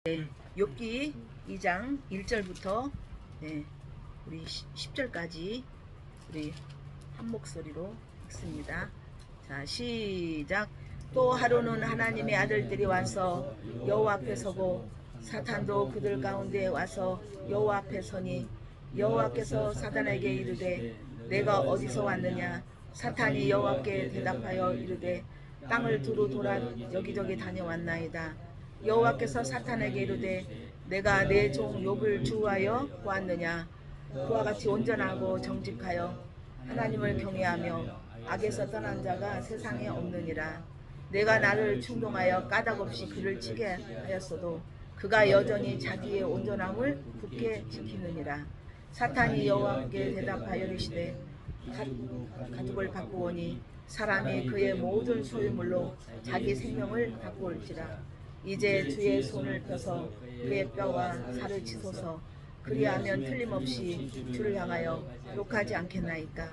네, 욥기 2장 1절부터 네, 우리 10절까지 우리 한 목소리로 읽습니다. 자, 시작. 또 하루는 하나님의 아들들이 와서 여호와 앞에 서고 사탄도 그들 가운데 와서 여호와 앞에 서니 여호와께서 사탄에게 이르되 내가 어디서 왔느냐. 사탄이 여호와께 대답하여 이르되 땅을 두루 돌아 여기저기 다녀왔나이다. 여호와께서 사탄에게 이르되 내가 내 종 욥을 주하여 보았느냐. 그와 같이 온전하고 정직하여 하나님을 경외하며 악에서 떠난 자가 세상에 없느니라. 내가 나를 충동하여 까닭없이 그를 치게 하였어도 그가 여전히 자기의 온전함을 굳게 지키느니라. 사탄이 여호와께 대답하여 이르시되 가축을 바꾸오니 사람이 그의 모든 소유물로 자기 생명을 바꾸올지라. 이제 주의 손을 펴서 그의 뼈와 살을 치소서. 그리하면 틀림없이 주를 향하여 욕하지 않겠나이까.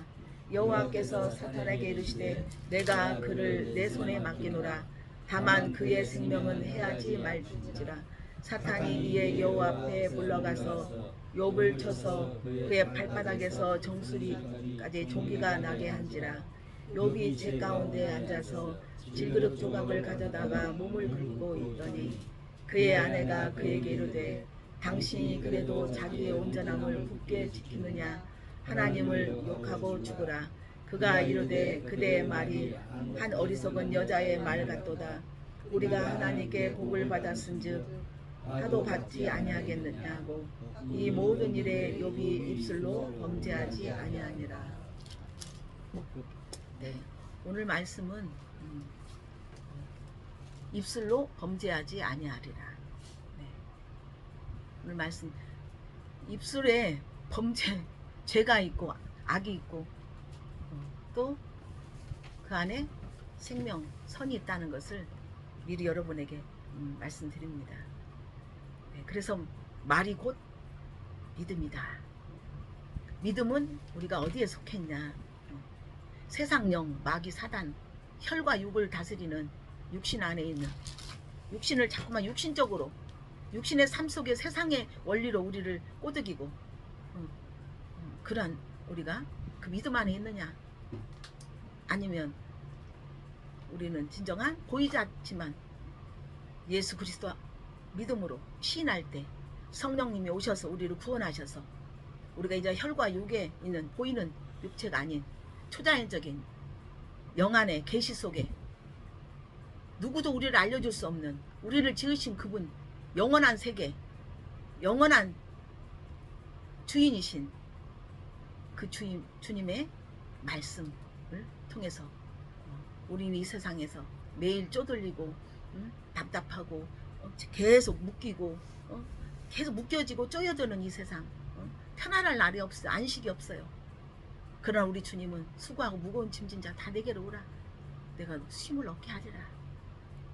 여호와께서 사탄에게 이르시되 내가 그를 내 손에 맡기노라. 다만 그의 생명은 해하지 말지라. 사탄이 이에 여호와 앞에 물러가서 욥을 쳐서 그의 발바닥에서 정수리까지 종기가 나게 한지라. 욥이 제 가운데 앉아서 질그릇 조각을 가져다가 몸을 긁고 있더니 그의 아내가 그에게 이르되 당신이 그래도 자기의 온전함을 굳게 지키느냐. 하나님을 욕하고 죽으라. 그가 이르되 그대의 말이 한 어리석은 여자의 말 같도다. 우리가 하나님께 복을 받았은즉 하도 받지 아니하겠느냐고. 이 모든 일에 욥이 입술로 범죄하지 아니하니라. 네, 오늘 말씀은 입술로 범죄하지 아니하리라. 네, 오늘 말씀 입술에 범죄, 죄가 있고 악이 있고 또 그 안에 생명, 선이 있다는 것을 미리 여러분에게 말씀드립니다. 네, 그래서 말이 곧 믿음이다. 믿음은 우리가 어디에 속했냐. 세상 영, 마귀, 사단, 혈과 육을 다스리는 육신 안에 있는, 육신을 자꾸만 육신적으로, 육신의 삶 속에 세상의 원리로 우리를 꼬드기고 그러한 우리가 그 믿음 안에 있느냐. 아니면 우리는 진정한 보이지 않지만 예수 그리스도 믿음으로 시인할 때 성령님이 오셔서 우리를 구원하셔서 우리가 이제 혈과 육에 있는 보이는 육체가 아닌 초자연적인 영안의 계시 속에 누구도 우리를 알려줄 수 없는 우리를 지으신 그분, 영원한 세계, 영원한 주인이신 그 주님의 말씀을 통해서 우리는 이 세상에서 매일 쪼들리고 답답하고 계속 묶이고 계속 묶여지고 쪼여드는 이 세상, 편안할 날이 없어요. 안식이 없어요. 그러나 우리 주님은 수고하고 무거운 짐진 자 다 내게로 오라. 내가 쉼을 얻게 하리라.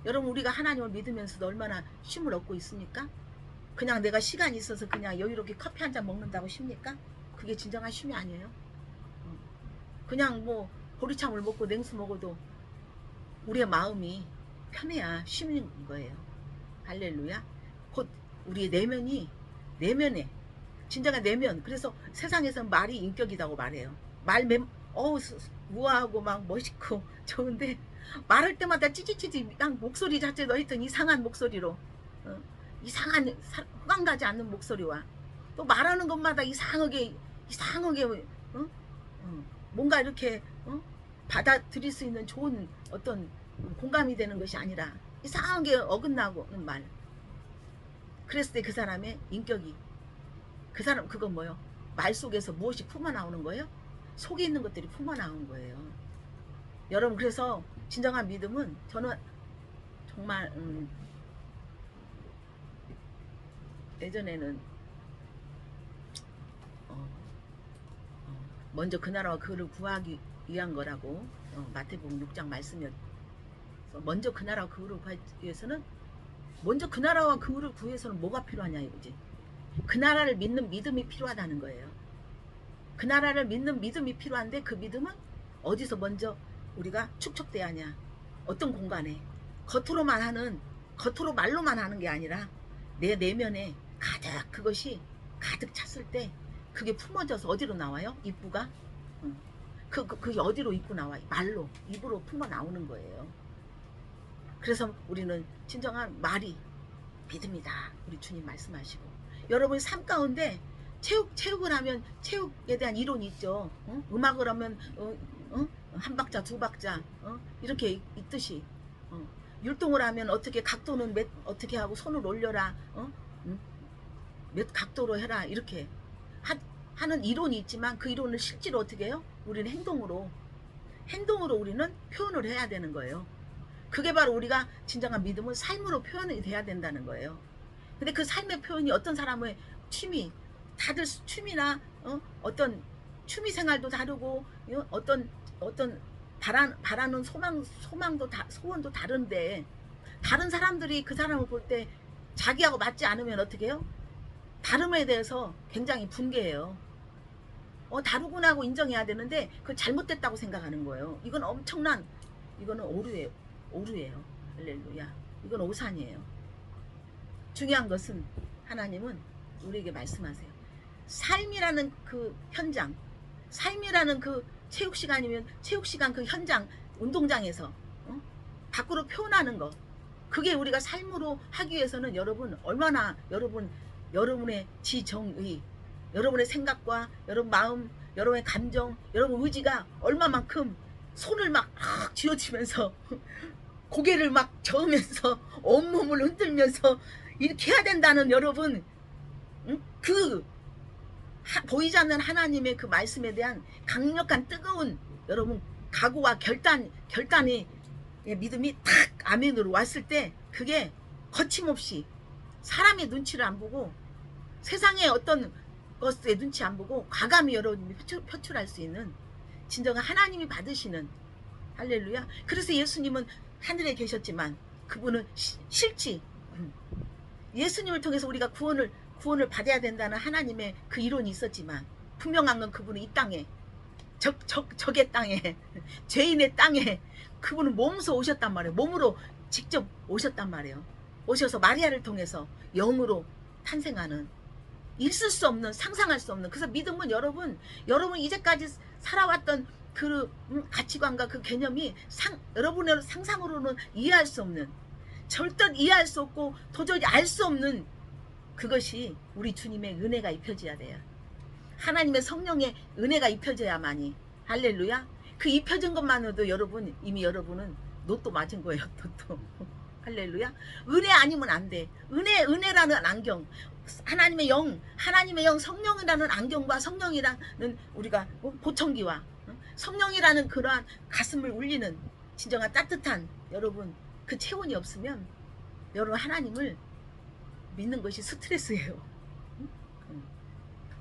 여러분, 우리가 하나님을 믿으면서도 얼마나 쉼을 얻고 있습니까? 그냥 내가 시간이 있어서 그냥 여유롭게 커피 한 잔 먹는다고 쉽니까? 그게 진정한 쉼이 아니에요. 그냥 뭐 보리차물 먹고 냉수 먹어도 우리의 마음이 편해야 쉬는 거예요. 할렐루야. 곧 우리의 내면에 진정한 내면. 그래서 세상에서는 말이 인격이라고 말해요. 우아하고 막 멋있고 좋은데 말할 때마다 찌찌찌찌 그냥 목소리 자체도 하여튼 이상한 목소리로 이상한 호감 가지 않는 목소리와 또 말하는 것마다 이상하게 뭔가 이렇게 받아들일 수 있는 좋은 어떤 공감이 되는 것이 아니라 이상하게 어긋나고는 말. 그랬을 때 그 사람의 인격이, 그 사람 그건 뭐요? 말 속에서 무엇이 품어나오는 거예요? 속에 있는 것들이 품어나오는 거예요. 여러분, 그래서 진정한 믿음은 저는 정말 예전에는 먼저 그 나라와 그를 구하기 위한 거라고 마태복음 6장 말씀이었. 먼저 그 나라와 그를 구하기 위해서는, 먼저 그 나라와 그를 구해서는 뭐가 필요하냐 이거지. 그 나라를 믿는 믿음이 필요하다는 거예요. 그 나라를 믿는 믿음이 필요한데 그 믿음은 어디서 먼저 우리가 축적돼야 하냐. 어떤 공간에 겉으로 말로만 하는 게 아니라 내 내면에 가득 그것이 가득 찼을 때 그게 품어져서 어디로 나와요? 입구가? 그게 어디로 입고 나와? 말로, 입으로 품어 나오는 거예요. 그래서 우리는 진정한 말이 믿음이다. 우리 주님 말씀하시고. 여러분 삶 가운데 체육을 하면 체육에 대한 이론이 있죠. 음악을 하면 한 박자 두 박자 이렇게 있듯이 율동을 하면 어떻게 각도는 어떻게 하고 손을 올려라 몇 각도로 해라 이렇게 하는 이론이 있지만 그 이론을 실제로 어떻게 해요? 우리는 행동으로 우리는 표현을 해야 되는 거예요. 그게 바로 우리가 진정한 믿음은 삶으로 표현이 돼야 된다는 거예요. 근데 그 삶의 표현이 어떤 사람의 취미, 다들 취미나 어떤 취미 생활도 다르고 어떤 바라는 소망도 소원도 다른데 다른 사람들이 그 사람을 볼 때 자기하고 맞지 않으면 어떻게 해요? 다름에 대해서 굉장히 분개해요. 다르구나 하고 인정해야 되는데 그걸 잘못됐다고 생각하는 거예요. 이건 엄청난 이거는 오류예요. 할렐루야. 이건 오산이에요. 중요한 것은 하나님은 우리에게 말씀하세요. 삶이라는 그 현장, 삶이라는 그 체육시간이면 체육시간 그 현장, 운동장에서 밖으로 표현하는 거, 그게 우리가 삶으로 하기 위해서는 여러분 얼마나 여러분의 지정의, 여러분의 생각과 여러분 마음, 여러분의 감정, 여러분 의지가 얼마만큼 손을 막 쥐어치면서 고개를 막 저으면서 온몸을 흔들면서 이렇게 해야 된다는 여러분 그 보이지 않는 하나님의 그 말씀에 대한 강력한 뜨거운 여러분 각오와 결단이 믿음이 탁 아멘으로 왔을 때 그게 거침없이 사람의 눈치를 안 보고 세상의 어떤 것의 눈치 안 보고 과감히 여러분이 표출할 수 있는 진정한 하나님이 받으시는 할렐루야. 그래서 예수님은 하늘에 계셨지만 그분은 실지 예수님을 통해서 우리가 구원을 받아야 된다는 하나님의 그 이론이 있었지만 분명한 건 그분은 이 땅에 적의 땅에 죄인의 땅에 그분은 몸소 오셨단 말이에요. 몸으로 직접 오셨단 말이에요. 오셔서 마리아를 통해서 영으로 탄생하는 있을 수 없는 상상할 수 없는 그래서 믿음은 여러분 이제까지 살아왔던 그 가치관과 그 개념이 여러분의 상상으로는 이해할 수 없는 절대 이해할 수 없고 도저히 알 수 없는 그것이 우리 주님의 은혜가 입혀져야 돼요. 하나님의 성령의 은혜가 입혀져야만이 할렐루야. 그 입혀진 것만으로도 이미 여러분은 로또 맞은 거예요. 로또. 할렐루야. 은혜 아니면 안 돼. 은혜라는 안경, 하나님의 영 성령이라는 안경과 성령이라는 우리가 보청기와 성령이라는 그러한 가슴을 울리는 진정한 따뜻한 여러분 그 체온이 없으면 여러분 하나님을 믿는 것이 스트레스예요.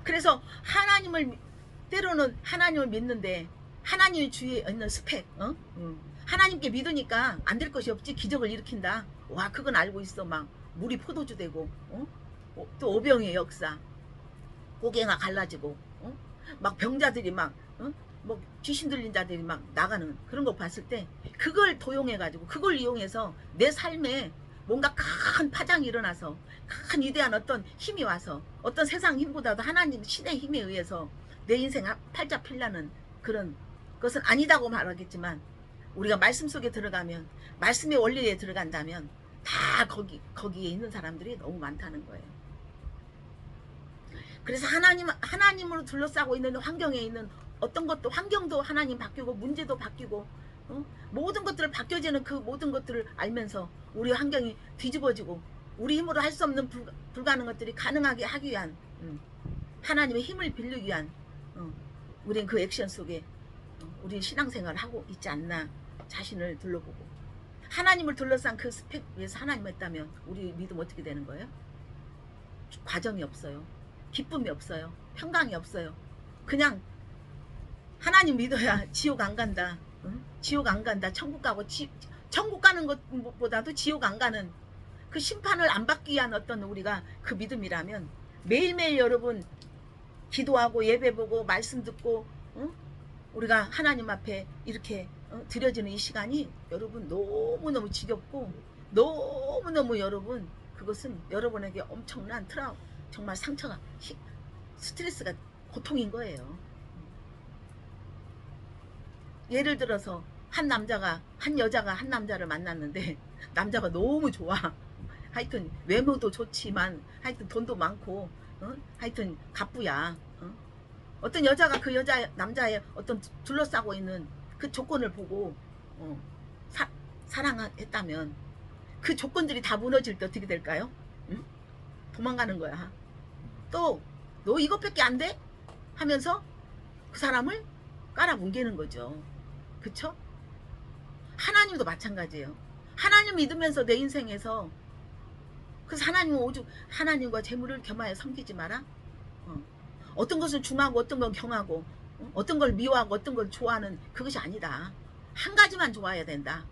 그래서 때로는 하나님을 믿는데 하나님의 주위에 있는 스펙 하나님께 믿으니까 안 될 것이 없지. 기적을 일으킨다. 와 그건 알고 있어. 막 물이 포도주 되고 또 오병의 역사 고개가 갈라지고 막 병자들이 뭐 귀신 들린 자들이 막 나가는 그런 거 봤을 때 그걸 도용해가지고 그걸 이용해서 내 삶에 뭔가 큰 파장이 일어나서 큰 위대한 어떤 힘이 와서 어떤 세상 힘보다도 하나님 신의 힘에 의해서 내 인생 팔자 필라는 그런 것은 아니다고 말하겠지만 우리가 말씀 속에 들어가면 말씀의 원리에 들어간다면 다 거기에 있는 사람들이 너무 많다는 거예요. 그래서 하나님으로 둘러싸고 있는 환경에 있는 어떤 것도 환경도 하나님 바뀌고 문제도 바뀌고 모든 것들을 바뀌어지는 그 모든 것들을 알면서 우리 환경이 뒤집어지고 우리 힘으로 할 수 없는 불가능한 것들이 가능하게 하기 위한 하나님의 힘을 빌리기 위한 우린 그 액션 속에 우리 신앙생활을 하고 있지 않나 자신을 둘러보고 하나님을 둘러싼 그 스펙 위에서 하나님 했다면 우리 믿음 어떻게 되는 거예요? 과정이 없어요. 기쁨이 없어요. 평강이 없어요. 그냥 하나님 믿어야 지옥 안 간다. 지옥 안 간다. 천국 가고 천국 가는 것보다도 지옥 안 가는 그 심판을 안 받기 위한 어떤 우리가 그 믿음이라면 매일매일 여러분 기도하고 예배 보고 말씀 듣고 우리가 하나님 앞에 이렇게 드려지는 이 시간이 여러분 너무너무 지겹고 너무너무 여러분 그것은 여러분에게 엄청난 정말 상처가 스트레스가 고통인 거예요. 예를 들어서 한 여자가 한 남자를 만났는데 남자가 너무 좋아. 하여튼 외모도 좋지만 하여튼 돈도 많고 하여튼 갑부야. 어떤 여자가 그 남자의 어떤 둘러싸고 있는 그 조건을 보고 사랑했다면 그 조건들이 다 무너질 때 어떻게 될까요? 응? 도망가는 거야. 또 너 이것밖에 안 돼? 하면서 그 사람을 깔아뭉개는 거죠. 그쵸? 하나님도 마찬가지예요. 하나님 믿으면서 내 인생에서 그래서 하나님은 오직 하나님과 재물을 겸하여 섬기지 마라. 어떤 것을 중하고 어떤 건 경하고 어떤 걸 미워하고 어떤 걸 좋아하는 그것이 아니다. 한 가지만 좋아해야 된다.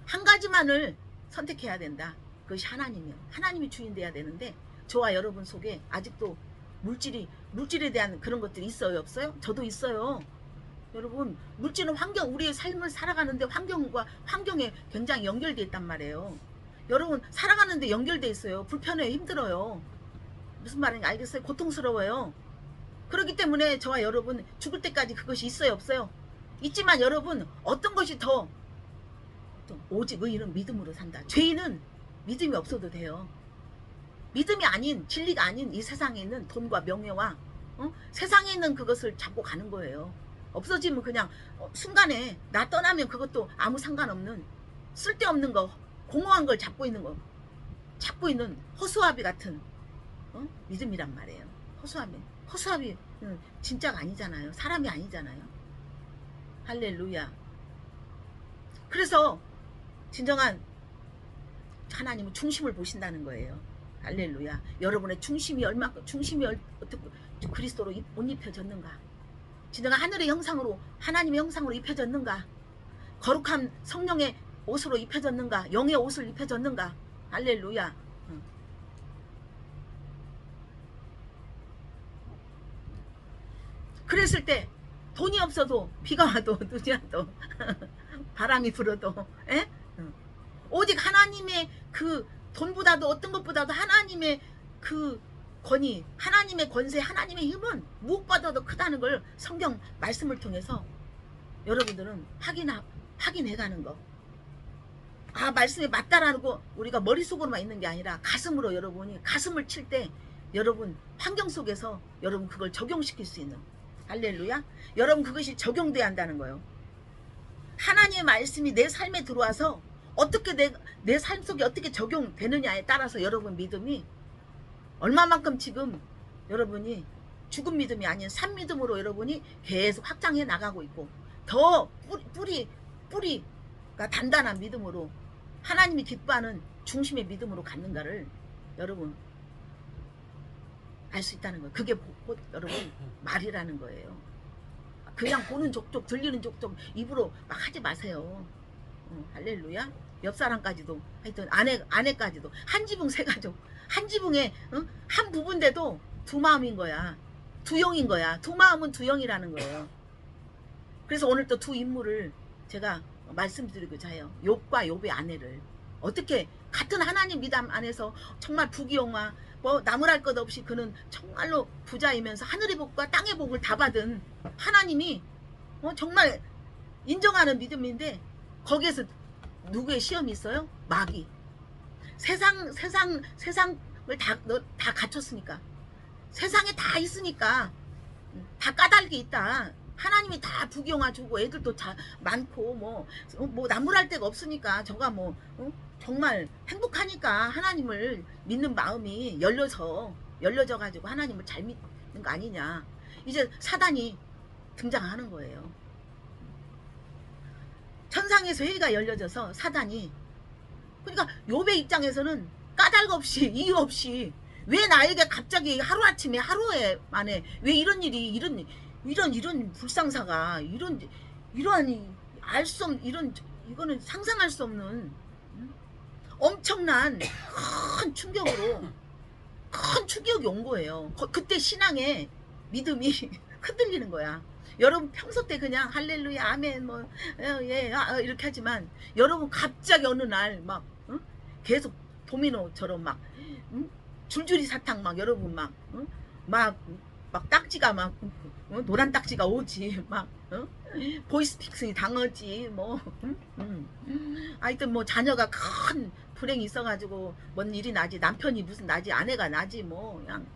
한 가지만을 선택해야 된다. 그것이 하나님이요. 하나님이 주인 돼야 되는데 저와 여러분 속에 아직도 물질에 대한 그런 것들이 있어요, 없어요? 저도 있어요. 여러분, 물질은 우리의 삶을 살아가는데 환경에 굉장히 연결되어 있단 말이에요. 여러분, 살아가는데 연결되어 있어요. 불편해요, 힘들어요. 무슨 말인지 알겠어요? 고통스러워요. 그렇기 때문에 저와 여러분 죽을 때까지 그것이 있어요, 없어요? 있지만 여러분, 어떤 것이 더 오직 의인은 믿음으로 산다. 죄인은 믿음이 없어도 돼요. 믿음이 아닌, 진리가 아닌 이 세상에 있는 돈과 명예와 세상에 있는 그것을 잡고 가는 거예요. 없어지면 그냥 순간에 나 떠나면 그것도 아무 상관없는 쓸데없는 거, 공허한 걸 잡고 있는 허수아비 같은 믿음이란 말이에요. 허수아비 진짜가 아니잖아요. 사람이 아니잖아요. 할렐루야. 그래서 진정한 하나님은 중심을 보신다는 거예요. 할렐루야. 여러분의 중심이 어떻게 그리스도로 옷 입혀졌는가? 진정한 하늘의 형상으로, 하나님의 형상으로 입혀졌는가? 거룩한 성령의 옷으로 입혀졌는가? 영의 옷을 입혀졌는가? 할렐루야. 그랬을 때 돈이 없어도 비가 와도 눈이 와도 바람이 불어도 오직 하나님의 그 돈보다도 어떤 것보다도 하나님의 그 권위, 하나님의 권세, 하나님의 힘은 무엇보다도 크다는 걸 성경 말씀을 통해서 여러분들은 확인해가는 거. 아, 말씀이 맞다라는 거 우리가 머릿속으로만 있는 게 아니라 가슴으로 여러분이 가슴을 칠 때 여러분 환경 속에서 여러분 그걸 적용시킬 수 있는, 할렐루야. 여러분 그것이 적용돼야 한다는 거예요. 하나님의 말씀이 내 삶에 들어와서 어떻게 내 삶 속에 어떻게 적용되느냐에 따라서 여러분 믿음이 얼마만큼 지금 여러분이 죽은 믿음이 아닌 산 믿음으로 여러분이 계속 확장해 나가고 있고 더 뿌리가 단단한 믿음으로 하나님이 기뻐하는 중심의 믿음으로 갖는가를 여러분 알 수 있다는 거예요. 그게 곧 여러분 말이라는 거예요. 그냥 보는 족족 들리는 족족 입으로 막 하지 마세요. 할렐루야. 옆 사람까지도 하여튼 아내까지도 한 지붕 세 가족 한 지붕에 한 부분인데도 두 마음인 거야. 두 영인 거야. 두 마음은 두 영이라는 거예요. 그래서 오늘 또 두 인물을 제가 말씀드리고자 해요. 욥과 욥의 아내를 어떻게 같은 하나님 믿음 안에서 정말 부귀영화 뭐 나무랄 것 없이 그는 정말로 부자이면서 하늘의 복과 땅의 복을 다 받은 하나님이 정말 인정하는 믿음인데 거기에서 누구의 시험이 있어요? 마귀. 세상을 다 갖췄으니까 세상에 다 있으니까 다 까닭이 있다. 하나님이 다 부귀영화 주고 애들도 많고 뭐 나무랄 데가 없으니까 저가 정말 행복하니까 하나님을 믿는 마음이 열려져 가지고 하나님을 잘 믿는 거 아니냐. 이제 사단이 등장하는 거예요. 천상에서 회의가 열려져서 사단이, 그러니까 욥의 입장에서는 까닭 없이 이유 없이 왜 나에게 갑자기 하루아침에 하루에 만에 왜 이런 일이 이런 불상사가 이러한 이거는 상상할 수 없는 엄청난 큰 충격이 온 거예요. 그때 신앙의 믿음이 흔들리는 거야. 여러분 평소 때 그냥 할렐루야 아멘 이렇게 하지만 여러분 갑자기 어느 날 막 계속 도미노처럼 막 줄줄이 사탕 막 여러분 막 막 딱지가 막 노란 딱지가 오지 막 보이스픽스니 당하지 뭐 하여튼 뭐 자녀가 큰 불행이 있어가지고 뭔 일이 나지 남편이 무슨 나지 아내가 나지 뭐 그냥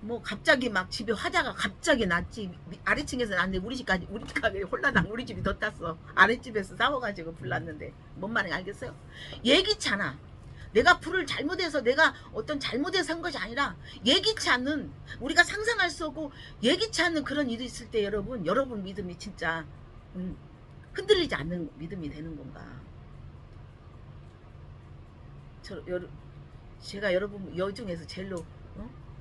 뭐 갑자기 막 집에 화자가 갑자기 났지 아래층에서 났는데 우리 집까지 우리 집까지 홀라당 우리 집이 더 땄어 아랫집에서 싸워가지고 불났는데 뭔 말인지 알겠어요? 예기찮아 내가 불을 잘못해서 내가 어떤 잘못해서 한 것이 아니라 예기치 않는 우리가 상상할 수 없고 예기치 않는 그런 일이 있을 때 여러분 믿음이 진짜 흔들리지 않는 믿음이 되는 건가 제가 여러분 여중에서 제일로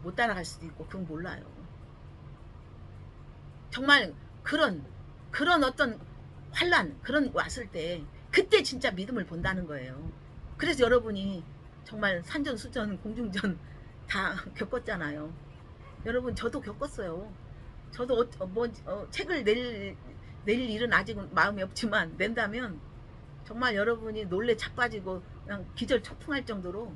못 따라갈 수도 있고 그건 몰라요. 정말 그런 어떤 환란 그런 왔을 때 그때 진짜 믿음을 본다는 거예요. 그래서 여러분이 정말 산전수전 공중전 다 겪었잖아요. 여러분 저도 겪었어요. 저도 책을 낼 일은 아직은 마음이 없지만 낸다면 정말 여러분이 놀래 자빠지고 그냥 기절 초풍할 정도로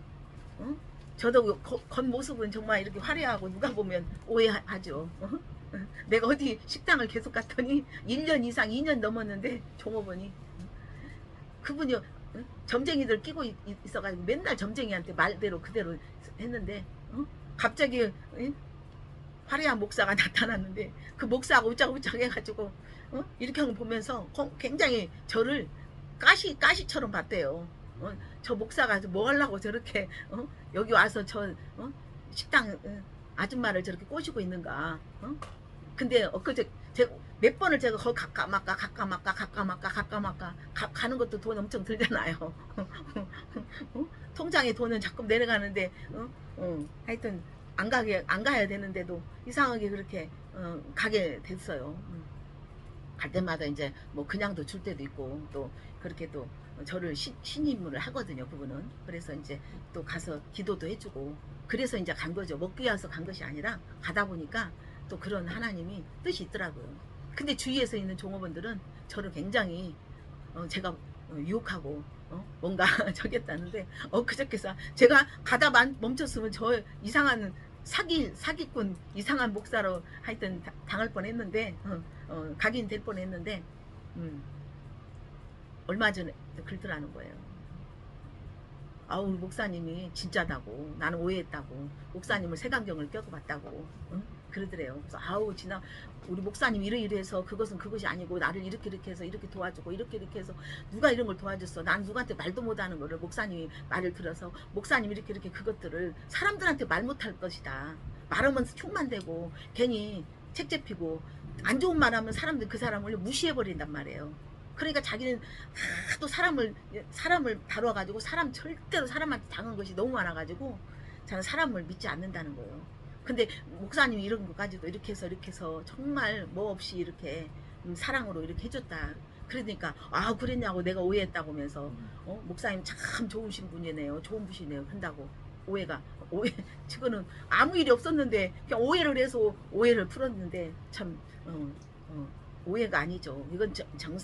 저도 겉모습은 정말 이렇게 화려하고 누가 보면 오해하죠. 내가 어디 식당을 계속 갔더니 1년 이상 2년 넘었는데 종업원이 그분이 점쟁이들 끼고 있어가지고 맨날 점쟁이한테 말대로 그대로 했는데 갑자기 화려한 목사가 나타났는데 그 목사하고 우짜우짜 해가지고 이렇게 하는 거 보면서 굉장히 저를 가시처럼 봤대요. 저 목사가 뭐 하려고 저렇게 여기 와서 저 식당 아줌마를 저렇게 꼬시고 있는가. 근데 엊그제 몇 번을 제가 거기 가까마까 가는 것도 돈 엄청 들잖아요. 통장에 돈은 자꾸 내려가는데 하여튼 안 가야 되는데도 이상하게 그렇게 가게 됐어요. 갈 때마다 이제 뭐 그냥도 줄 때도 있고 또 그렇게 또 저를 신임을 하거든요 그분은. 그래서 이제 또 가서 기도도 해주고 그래서 이제 간 거죠. 먹기 위해서 간 것이 아니라 가다 보니까 또 그런 하나님이 뜻이 있더라고요. 근데 주위에서 있는 종업원들은 저를 굉장히 제가 유혹하고 뭔가 저겠다는데 그저께서 제가 가다 멈췄으면 저 이상한 사기꾼 이상한 목사로 하여튼 당할 뻔했는데 각인될 뻔했는데 얼마 전에 글더라는 거예요. 아우 목사님이 진짜다고 나는 오해했다고 목사님을 색안경을 껴고 봤다고 그러더래요. 그래서 아우 우리 목사님 이러이러해서 그것은 그것이 아니고 나를 이렇게 해서 이렇게 도와주고 이렇게 해서 누가 이런 걸 도와줬어. 난 누구한테 말도 못하는 거를 목사님이 말을 들어서 목사님 이렇게 그것들을 사람들한테 말 못할 것이다. 말하면 흉만 되고 괜히 책잡히고 안 좋은 말 하면 사람들 그 사람을 무시해버린단 말이에요. 그러니까 자기는 또 사람을 다뤄가지고 절대로 사람한테 당한 것이 너무 많아가지고 저는 사람을 믿지 않는다는 거예요. 근데 목사님이 이런 것까지도 이렇게 해서 정말 뭐 없이 이렇게 사랑으로 이렇게 해줬다. 그러니까 그랬냐고 내가 오해했다고 하면서 목사님 참 좋으신 분이네요. 좋은 분이네요. 한다고 오해 지금은 아무 일이 없었는데 그냥 오해를 해서 오해를 풀었는데 참 오해가 아니죠. 이건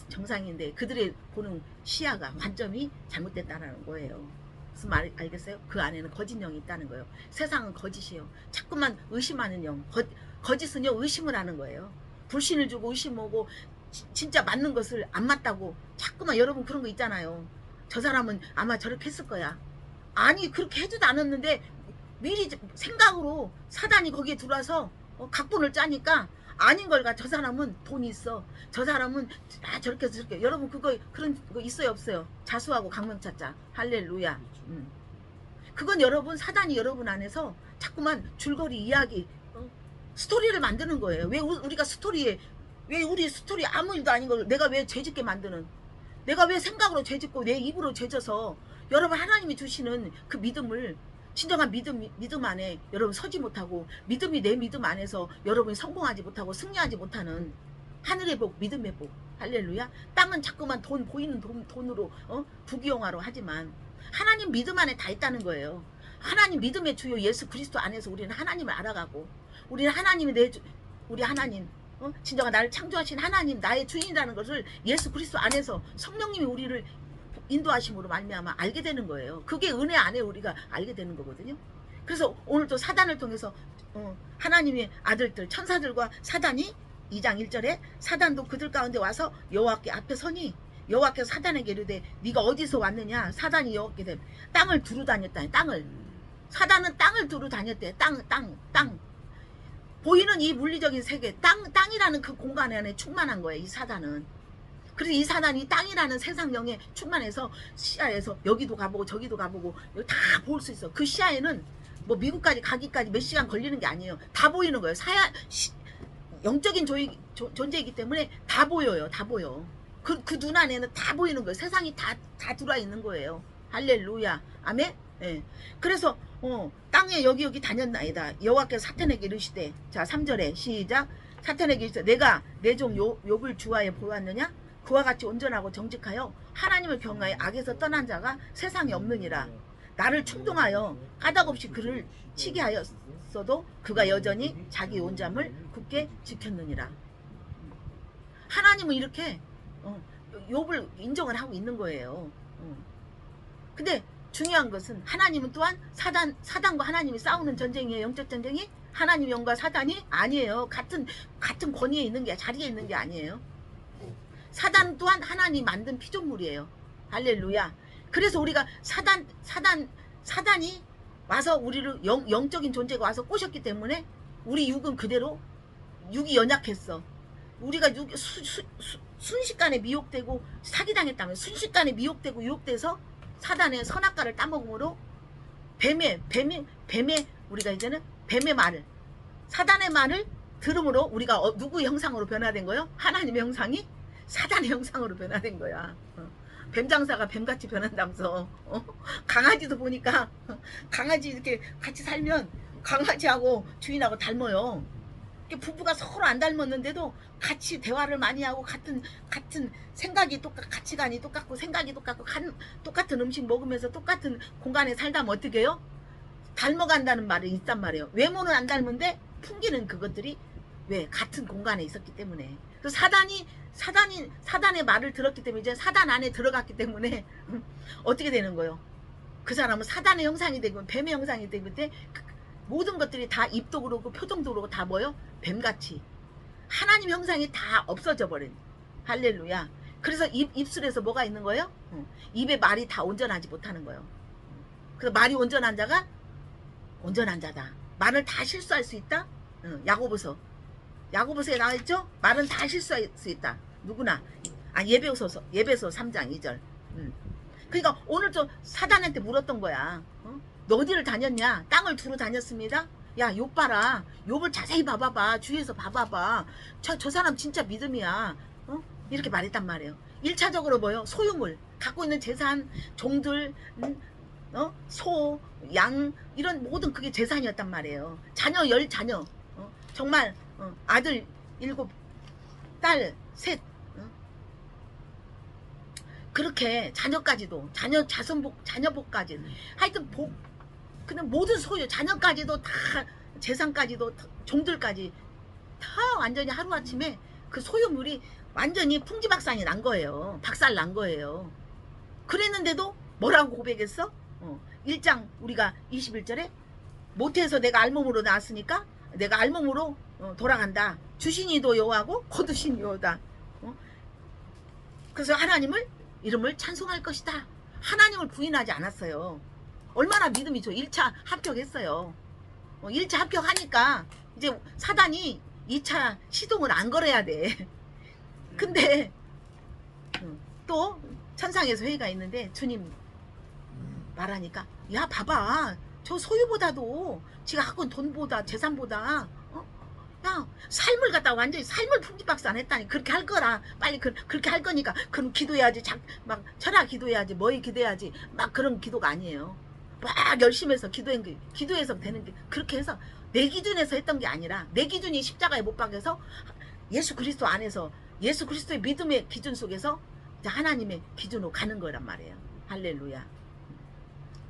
정상인데 그들의 보는 시야가 관점이 잘못됐다는 거예요. 무슨 말 알겠어요? 그 안에는 거짓 영이 있다는 거예요. 세상은 거짓이에요. 자꾸만 의심하는 영. 거짓은요 의심을 하는 거예요. 불신을 주고 의심하고 진짜 맞는 것을 안 맞다고 자꾸만 여러분 그런 거 있잖아요. 저 사람은 아마 저렇게 했을 거야. 아니 그렇게 해도 않았는데 미리 생각으로 사단이 거기에 들어와서 각본을 짜니까 아닌 걸까. 저 사람은 돈이 있어. 저 사람은 저렇게 여러분 그런 거 있어요 없어요? 자수하고 강명찾자. 할렐루야. 그건 여러분 사단이 여러분 안에서 자꾸만 줄거리 이야기 스토리를 만드는 거예요. 왜 우리가 왜 우리 스토리 아무 일도 아닌 걸 내가 왜 죄짓게 만드는 내가 왜 생각으로 죄짓고 내 입으로 죄져서 여러분 하나님이 주시는 그 믿음을 진정한 믿음 안에 여러분 서지 못하고 믿음이 내 믿음 안에서 여러분이 성공하지 못하고 승리하지 못하는 하늘의 복 믿음의 복 할렐루야. 땅은 자꾸만 보이는 돈으로 부귀영화로 하지만 하나님 믿음 안에 다 있다는 거예요. 하나님 믿음의 주요 예수 그리스도 안에서 우리는 하나님을 알아가고 우리는 하나님이 우리 하나님 진정한 나를 창조하신 하나님 나의 주인이라는 것을 예수 그리스도 안에서 성령님이 우리를 인도하심으로 말미암아 알게 되는 거예요. 그게 은혜 안에 우리가 알게 되는 거거든요. 그래서 오늘도 사단을 통해서 하나님의 아들들 천사들과 사단이 2장 1절에 사단도 그들 가운데 와서 여호와께 앞에 서니 여호와께서 사단에게 이르되 네가 어디서 왔느냐. 사단이 여호와께 되 땅을 두루 다녔다니. 땅을. 사단은 땅을 두루 다녔대. 땅. 보이는 이 물리적인 세계 땅이라는 그 공간 안에 충만한 거예요. 이 사단은. 그래서 이 사단이 땅이라는 세상령에 충만해서 시야에서 여기도 가보고 저기도 가보고 다 볼 수 있어. 그 시야에는 뭐 미국까지 가기까지 몇 시간 걸리는 게 아니에요. 다 보이는 거예요. 영적인 존재이기 때문에 다 보여요. 다 보여. 그 눈 안에는 다 보이는 거예요. 세상이 다 들어와 있는 거예요. 할렐루야. 아멘. 예. 그래서 땅에 여기 다녔나이다. 여호와께서 사탄에게 이르시되. 자 3절에 시작. 사탄에게 이르시되 내가 내 종 욥을 주하에 보았느냐. 그와 같이 온전하고 정직하여 하나님을 경외하여 악에서 떠난 자가 세상에 없느니라. 나를 충동하여 까닭없이 그를 치게 하였어도 그가 여전히 자기 온잠을 굳게 지켰느니라. 하나님은 이렇게 욥을 인정을 하고 있는 거예요. 근데 중요한 것은 하나님은 또한 사단과 하나님이 싸우는 전쟁이에요. 영적 전쟁이. 하나님 영과 사단이 아니에요. 같은 권위에 있는 게 자리에 있는 게 아니에요. 사단 또한 하나님 만든 피조물이에요. 할렐루야. 그래서 우리가 사단이 와서 우리를 영적인 존재가 와서 꼬셨기 때문에 우리 육은 그대로 육이 연약했어. 우리가 순식간에 미혹되고 사기당했다면 순식간에 미혹되고 유혹돼서 사단의 선악과를 따먹음으로 뱀의 우리가 이제는 뱀의 말을 사단의 말을 들음으로 우리가 누구의 형상으로 변화된 거예요? 하나님의 형상이 사단의 형상으로 변화된 거야. 뱀장사가 뱀같이 변한다면서. 강아지도 보니까 강아지 이렇게 같이 살면 강아지하고 주인하고 닮아요. 부부가 서로 안 닮았는데도 같이 대화를 많이 하고 같은 생각이 가치관이 똑같고 생각이 똑같고 똑같은 음식 먹으면서 똑같은 공간에 살다면 어떻게 해요? 닮아간다는 말이 있단 말이에요. 외모는 안 닮은데 풍기는 그것들이 왜? 같은 공간에 있었기 때문에. 그래서 사단의 말을 들었기 때문에 이제 사단 안에 들어갔기 때문에 어떻게 되는 거예요? 그 사람은 사단의 형상이 되고 뱀의 형상이 되고 모든 것들이 다 입도 그러고 표정도 그러고 다 뭐요? 뱀같이. 하나님 형상이 다 없어져 버린. 할렐루야. 그래서 입술에서 뭐가 있는 거예요? 입에 말이 다 온전하지 못하는 거예요. 그래서 말이 온전한 자가 온전한 자다. 말을 다 실수할 수 있다. 야고보서에 나와있죠? 말은 다 실수할 수 있다. 누구나. 예배소 3장 2절. 그러니까 오늘 저 사단한테 물었던 거야. 너 어디를 다녔냐? 땅을 두루 다녔습니다. 야, 욥 봐라. 욥을 자세히 봐봐봐. 주위에서 봐봐봐. 저 사람 진짜 믿음이야. 이렇게 말했단 말이에요. 1차적으로 뭐요? 소유물. 갖고 있는 재산, 종들, 소, 양, 이런 모든 그게 재산이었단 말이에요. 자녀 10자녀. 정말 아들 7, 딸 3. 그렇게 자녀까지도 자녀복까지 하여튼 그냥 모든 소유 자녀까지도 다 재산까지도 종들까지 다 완전히 하루아침에 그 소유물이 완전히 풍지박산이 난 거예요. 박살 난 거예요. 그랬는데도 뭐라고 고백했어? 1장 우리가 21절에 모태에서 내가 알몸으로 나왔으니까 내가 알몸으로 돌아간다. 주신이도 여호와고 거두신 여호다. 그래서 이름을 찬송할 것이다. 하나님을 부인하지 않았어요. 얼마나 믿음이 좋아. 1차 합격했어요. 1차 합격하니까 이제 사단이 2차 시동을 안 걸어야 돼. 근데 또 천상에서 회의가 있는데 주님 말하니까 야 봐봐 저 소유보다도 지가 갖고 있는 돈보다 재산보다 야 삶을 갖다 완전히 삶을 풍지박산 했다니. 그렇게 할 거라. 빨리 그렇게 할 거니까 그럼 기도해야지. 막 철학 기도해야지. 뭐에 기도해야지. 막 그런 기도가 아니에요. 막 열심히 해서 기도해서 되는 게 그렇게 해서 내 기준에서 했던 게 아니라 내 기준이 십자가에 못 박혀서 예수 그리스도 안에서 예수 그리스도의 믿음의 기준 속에서 이제 하나님의 기준으로 가는 거란 말이에요. 할렐루야.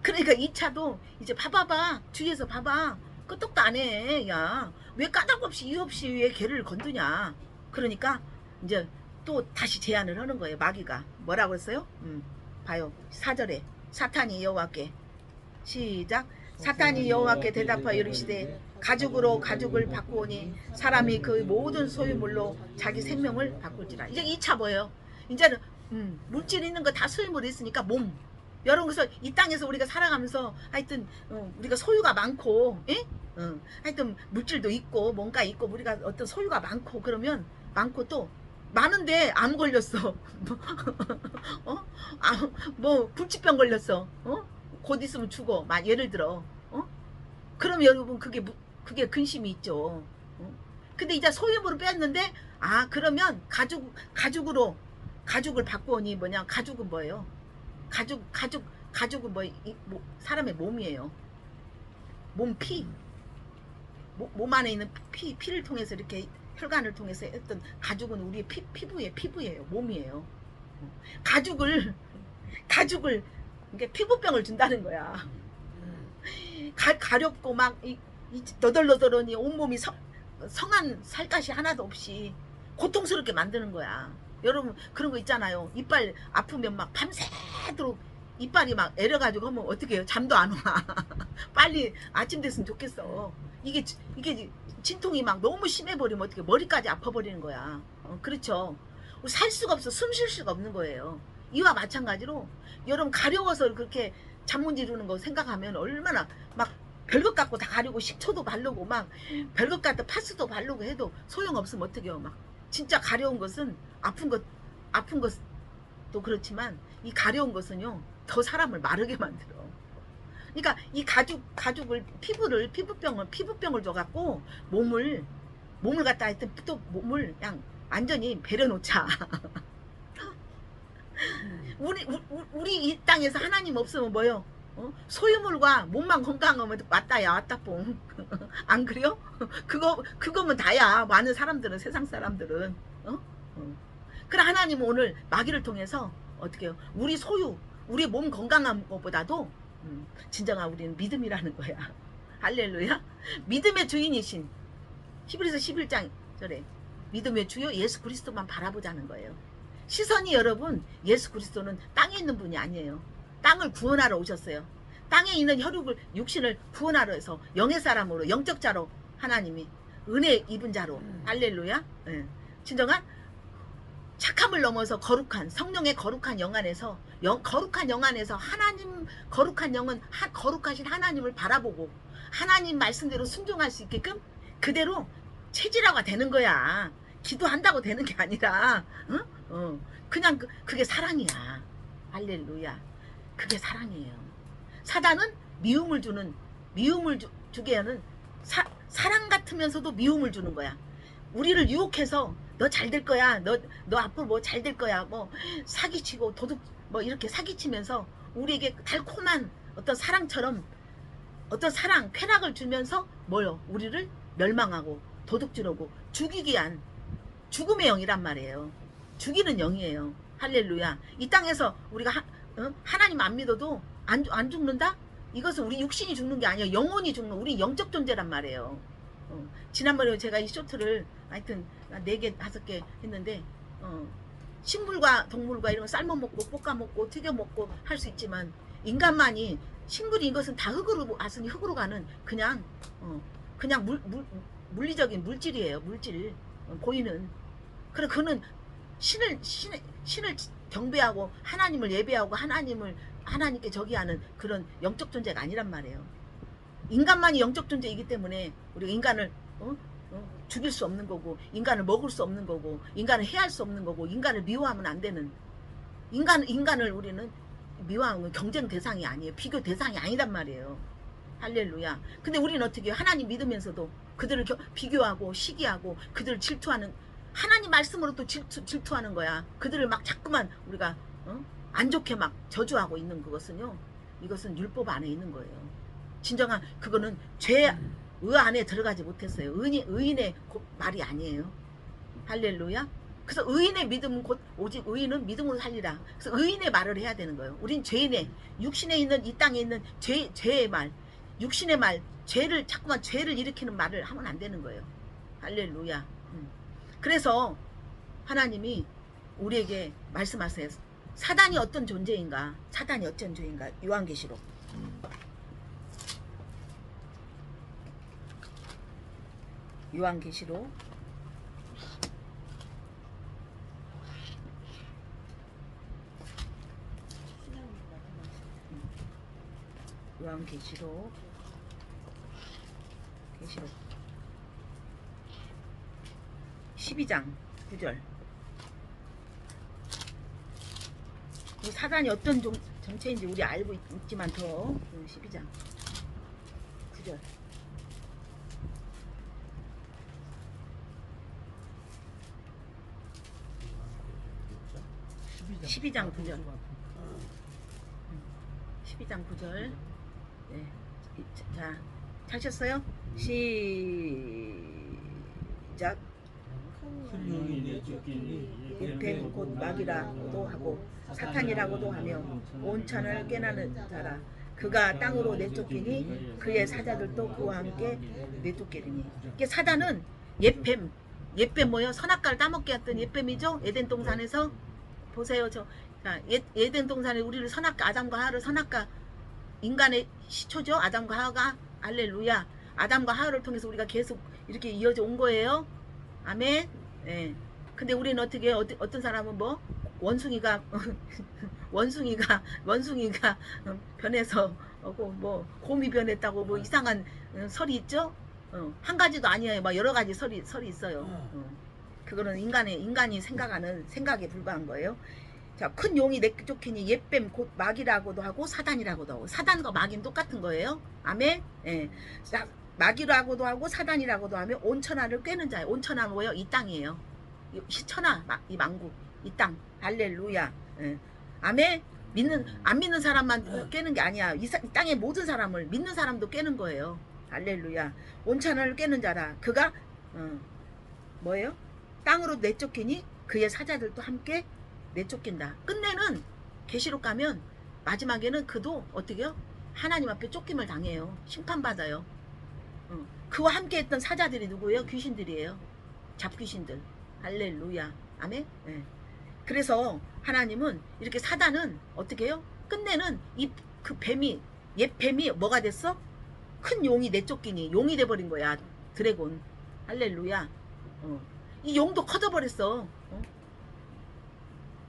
그러니까 2차도 이제 봐봐봐. 주위에서 봐봐. 끄떡도 안 해. 야, 왜 까닭없이 이유 없이 왜 개를 건드냐. 그러니까 이제 또 다시 제안을 하는 거예요. 마귀가. 뭐라고 했어요? 봐요. 4절에 사탄이 여호와께 시작. 사탄이 여호와께 대답하여 이르시되 가죽으로 가죽을 바꾸오니 사람이 그 모든 소유물로 자기 생명을 바꿀지라. 이제 2차 뭐예요? 이제는 물질 있는 거 다 소유물이 있으니까 몸. 여러분, 그래서 이 땅에서 우리가 살아가면서 하여튼 우리가 소유가 많고, 예? 하여튼 물질도 있고 뭔가 있고 우리가 어떤 소유가 많고 그러면 많고 또 많은데 암 걸렸어. 뭐 불치병 걸렸어. 곧 있으면 죽어. 예를 들어. 그럼 여러분 그게 근심이 있죠. 근데 이제 소유물을 뺐는데 그러면 가죽으로 가죽을 바꾸니 뭐냐? 가죽은 뭐예요? 가죽은 뭐 사람의 몸이에요. 몸 피. 몸 안에 있는 피를 통해서 이렇게 혈관을 통해서 했던 가죽은 우리의 피부예요. 몸이에요. 가죽을 이게 피부병을 준다는 거야. 가렵고 막 너덜너덜하니 온몸이 성한 살갗이 하나도 없이 고통스럽게 만드는 거야. 여러분 그런 거 있잖아요. 이빨 아프면 막 밤새도록 이빨이 막 애려가지고 하면 어떻게 해요? 잠도 안 와. 빨리 아침 됐으면 좋겠어. 이게 진통이 막 너무 심해버리면 어떻게 머리까지 아파버리는 거야. 그렇죠. 살 수가 없어. 숨 쉴 수가 없는 거예요. 이와 마찬가지로 여러분 가려워서 그렇게 잠 못 이루는 거 생각하면 얼마나 막 별것 같고 다 가리고 식초도 바르고 막 별것 같다 파스도 바르고 해도 소용없으면 어떡해요. 막 진짜 가려운 것은 아픈 것도 그렇지만 이 가려운 것은요 더 사람을 마르게 만들어. 그러니까 이 가죽을 피부병을 줘갖고 몸을 갖다 하여튼 또 몸을 그냥 완전히 베려놓자. 우리 이 땅에서 하나님 없으면 뭐요? 소유물과 몸만 건강하면 왔다야 왔다뽕. 안 그래요? 그거면 다야. 많은 사람들은 세상 사람들은 그래 하나님은 오늘 마귀를 통해서 어떻게 해요? 우리 소유 우리 몸 건강한 것보다도 진정한 우리는 믿음이라는 거야. 할렐루야. 믿음의 주인이신 히브리서 11장 절에 믿음의 주요 예수 그리스도만 바라보자는 거예요. 시선이 여러분 예수 그리스도는 땅에 있는 분이 아니에요. 땅을 구원하러 오셨어요. 땅에 있는 혈육을 육신을 구원하러 해서 영의 사람으로 영적 자로 하나님이 은혜 입은 자로 할렐루야. 네. 진정한 착함을 넘어서 거룩한 성령의 거룩한 영 안에서 거룩한 영 안에서 하나님 거룩한 영은 거룩하신 하나님을 바라보고 하나님 말씀대로 순종할 수 있게끔 그대로 체질화가 되는 거야. 기도한다고 되는 게 아니라 그냥 그게 사랑이야. 할렐루야. 그게 사랑이에요. 사단은 미움을 주게 하는 사랑 같으면서도 미움을 주는 거야. 우리를 유혹해서 너 잘 될 거야. 너 앞으로 뭐 잘 될 거야. 뭐 사기치고 도둑 뭐 이렇게 사기치면서 우리에게 달콤한 어떤 사랑처럼 어떤 사랑 쾌락을 주면서 뭐요? 우리를 멸망하고 도둑질하고 죽이기 위한 죽음의 영이란 말이에요. 죽이는 영이에요. 할렐루야. 이 땅에서 우리가 하나님 안 믿어도 안 죽는다? 이것은 우리 육신이 죽는 게 아니에요. 영혼이 죽는, 우리 영적 존재란 말이에요. 지난번에 제가 이 쇼트를 하여튼 4개 5개 했는데 식물과 동물과 이런 거 삶아 먹고 볶아 먹고 튀겨 먹고 할 수 있지만 인간만이 식물이 이것은 다 흙으로 왔으니 흙으로 가는 그냥 물리적인 물질이에요. 물질 보이는. 그래 그는 신을 경배하고 하나님을 예배하고 하나님께 저기하는 그런 영적 존재가 아니란 말이에요. 인간만이 영적 존재이기 때문에 우리가 인간을 죽일 수 없는 거고 인간을 먹을 수 없는 거고 인간을 해할 수 없는 거고 인간을 미워하면 안 되는 인간을 우리는 미워하는 경쟁 대상이 아니에요. 비교 대상이 아니란 말이에요. 할렐루야. 근데 우리는 어떻게 해요? 하나님 믿으면서도 그들을 비교하고 시기하고 그들을 질투하는 하나님 말씀으로 또 질투하는 거야. 그들을 막 자꾸만 우리가 안 좋게 막 저주하고 있는 그것은요. 이것은 율법 안에 있는 거예요. 진정한 그거는 죄 의 안에 들어가지 못했어요. 의인의 말이 아니에요. 할렐루야. 그래서 의인의 믿음은 곧 오직 의인은 믿음으로 살리라. 그래서 의인의 말을 해야 되는 거예요. 우린 죄인의 육신에 있는 이 땅에 있는 죄의 말, 육신의 말, 자꾸만 죄를 일으키는 말을 하면 안 되는 거예요. 할렐루야. 그래서 하나님이 우리에게 말씀하세요. 사단이 어떤 존재인가? 사단이 어떤 존재인가? 요한계시록. 요한계시록. 요한계시록. 계시록 12장 9절. 이 사단이 어떤 정체인지 우리 알고 있지만 더 12장 9절. 12장 9절. 12장 9절. 네. 자, 찾으셨어요? 시작. 뱀 곧 마귀라고도 하고 사탄이라고도 하며 온천을 꿰나는 자라. 그가 땅으로 내쫓기니 그의 사자들도 그와 함께 내쫓기리니. 이게 사단은 옛뱀 뭐요? 선악과를 따먹게 했던 옛뱀이죠. 에덴 동산에서 보세요. 자, 에덴 동산에 우리를 선악과, 아담과 하와를 선악과, 인간의 시초죠. 아담과 하와가. 할렐루야. 아담과 하와를 통해서 우리가 계속 이렇게 이어져 온 거예요. 아멘. 예. 근데 우리는 어떻게 어떤 사람은 뭐 원숭이가 원숭이가 변해서 뭐 곰이 변했다고 뭐 이상한 설이 있죠. 한 가지도 아니에요. 막 여러 가지 설이 있어요. 그거는 인간이 생각하는 생각에 불과한 거예요. 자, 큰 용이 내쫓기니 옛뱀 곧 마귀라고도 하고 사단이라고도 하고. 사단과 마귀는 똑같은 거예요. 아멘. 예. 자, 마귀라고도 하고 사단이라고도 하며 온천하를 꿰는 자예요. 온천하 뭐예요? 이 땅이에요. 시천하, 이 만국, 이 땅. 할렐루야. 예. 아멘. 안 믿는 사람만 꿰는 게 아니야. 이 땅의 모든 사람을 믿는 사람도 꿰는 거예요. 할렐루야. 온천을 꿰는 자라. 그가 뭐예요? 땅으로 내쫓기니 그의 사자들도 함께 내쫓긴다. 끝내는 계시록 가면 마지막에는 그도 어떻게요? 하나님 앞에 쫓김을 당해요. 심판받아요. 그와 함께 했던 사자들이 누구예요? 귀신들이에요. 잡귀신들. 할렐루야. 아멘. 네. 그래서 하나님은 이렇게 사단은 어떻게 해요? 끝내는 그 뱀이, 옛 뱀이 뭐가 됐어? 큰 용이 내쫓기니 용이 돼버린 거야. 드래곤. 할렐루야. 이 용도 커져버렸어.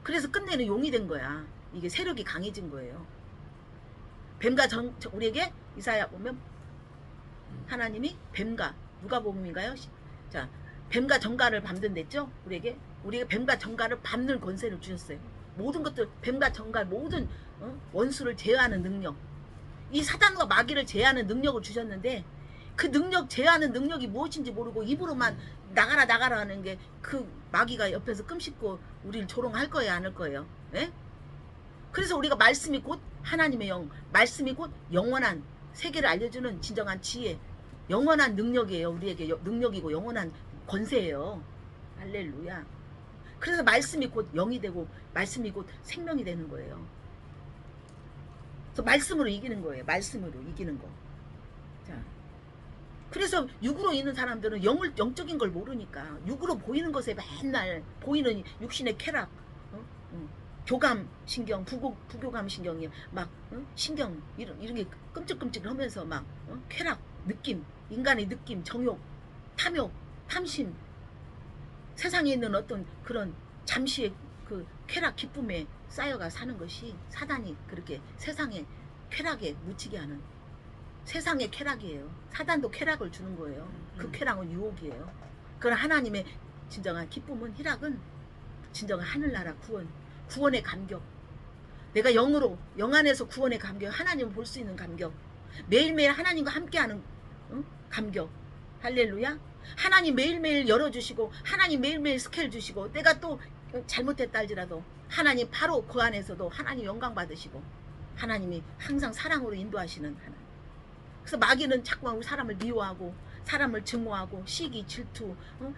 그래서 끝내는 용이 된 거야. 이게 세력이 강해진 거예요. 뱀과 우리에게 이사야 보면 하나님이 뱀과 누가복음인가요? 자, 뱀과 정갈을 밟는댔죠? 우리에게 뱀과 정갈을 밟는 권세를 주셨어요. 모든 것들 뱀과 정갈 모든 원수를 제어하는 능력, 이 사단과 마귀를 제어하는 능력을 주셨는데 그 능력 제어하는 능력이 무엇인지 모르고 입으로만 나가라 하는 게 그 마귀가 옆에서 끔찍고 우리를 조롱할 거예요, 안 할 거예요? 예? 그래서 우리가 말씀이 곧 하나님의 영, 말씀이 곧 영원한 세계를 알려주는 진정한 지혜, 영원한 능력이에요. 우리에게 능력이고 영원한 권세예요. 할렐루야. 그래서 말씀이 곧 영이 되고 말씀이 곧 생명이 되는 거예요. 그래서 말씀으로 이기는 거예요. 말씀으로 이기는 거. 자, 그래서 육으로 있는 사람들은 영적인 걸 모르니까 육으로 보이는 것에 맨날 보이는 육신의 쾌락, 교감 신경, 부교감 신경이 막 신경 이런 게 끔찍끔찍 하면서 막 쾌락, 느낌, 인간의 느낌, 정욕, 탐욕, 탐심, 세상에 있는 어떤 그런 잠시의 그 쾌락, 기쁨에 쌓여가 사는 것이 사단이 그렇게 세상의 쾌락에 묻히게 하는 세상의 쾌락이에요. 사단도 쾌락을 주는 거예요. 그 쾌락은 유혹이에요. 그러나 하나님의 진정한 기쁨은, 희락은 진정한 하늘나라 구원의 감격, 내가 영으로 영 안에서 구원의 감격, 하나님을 볼 수 있는 감격, 매일매일 하나님과 함께하는 감격. 할렐루야. 하나님 매일매일 열어주시고 하나님 매일매일 스케일 주시고 내가 또 잘못했다 할지라도 하나님 바로 그 안에서도 하나님 영광 받으시고 하나님이 항상 사랑으로 인도하시는 하나님. 그래서 마귀는 자꾸만 우리 사람을 미워하고 사람을 증오하고 시기, 질투,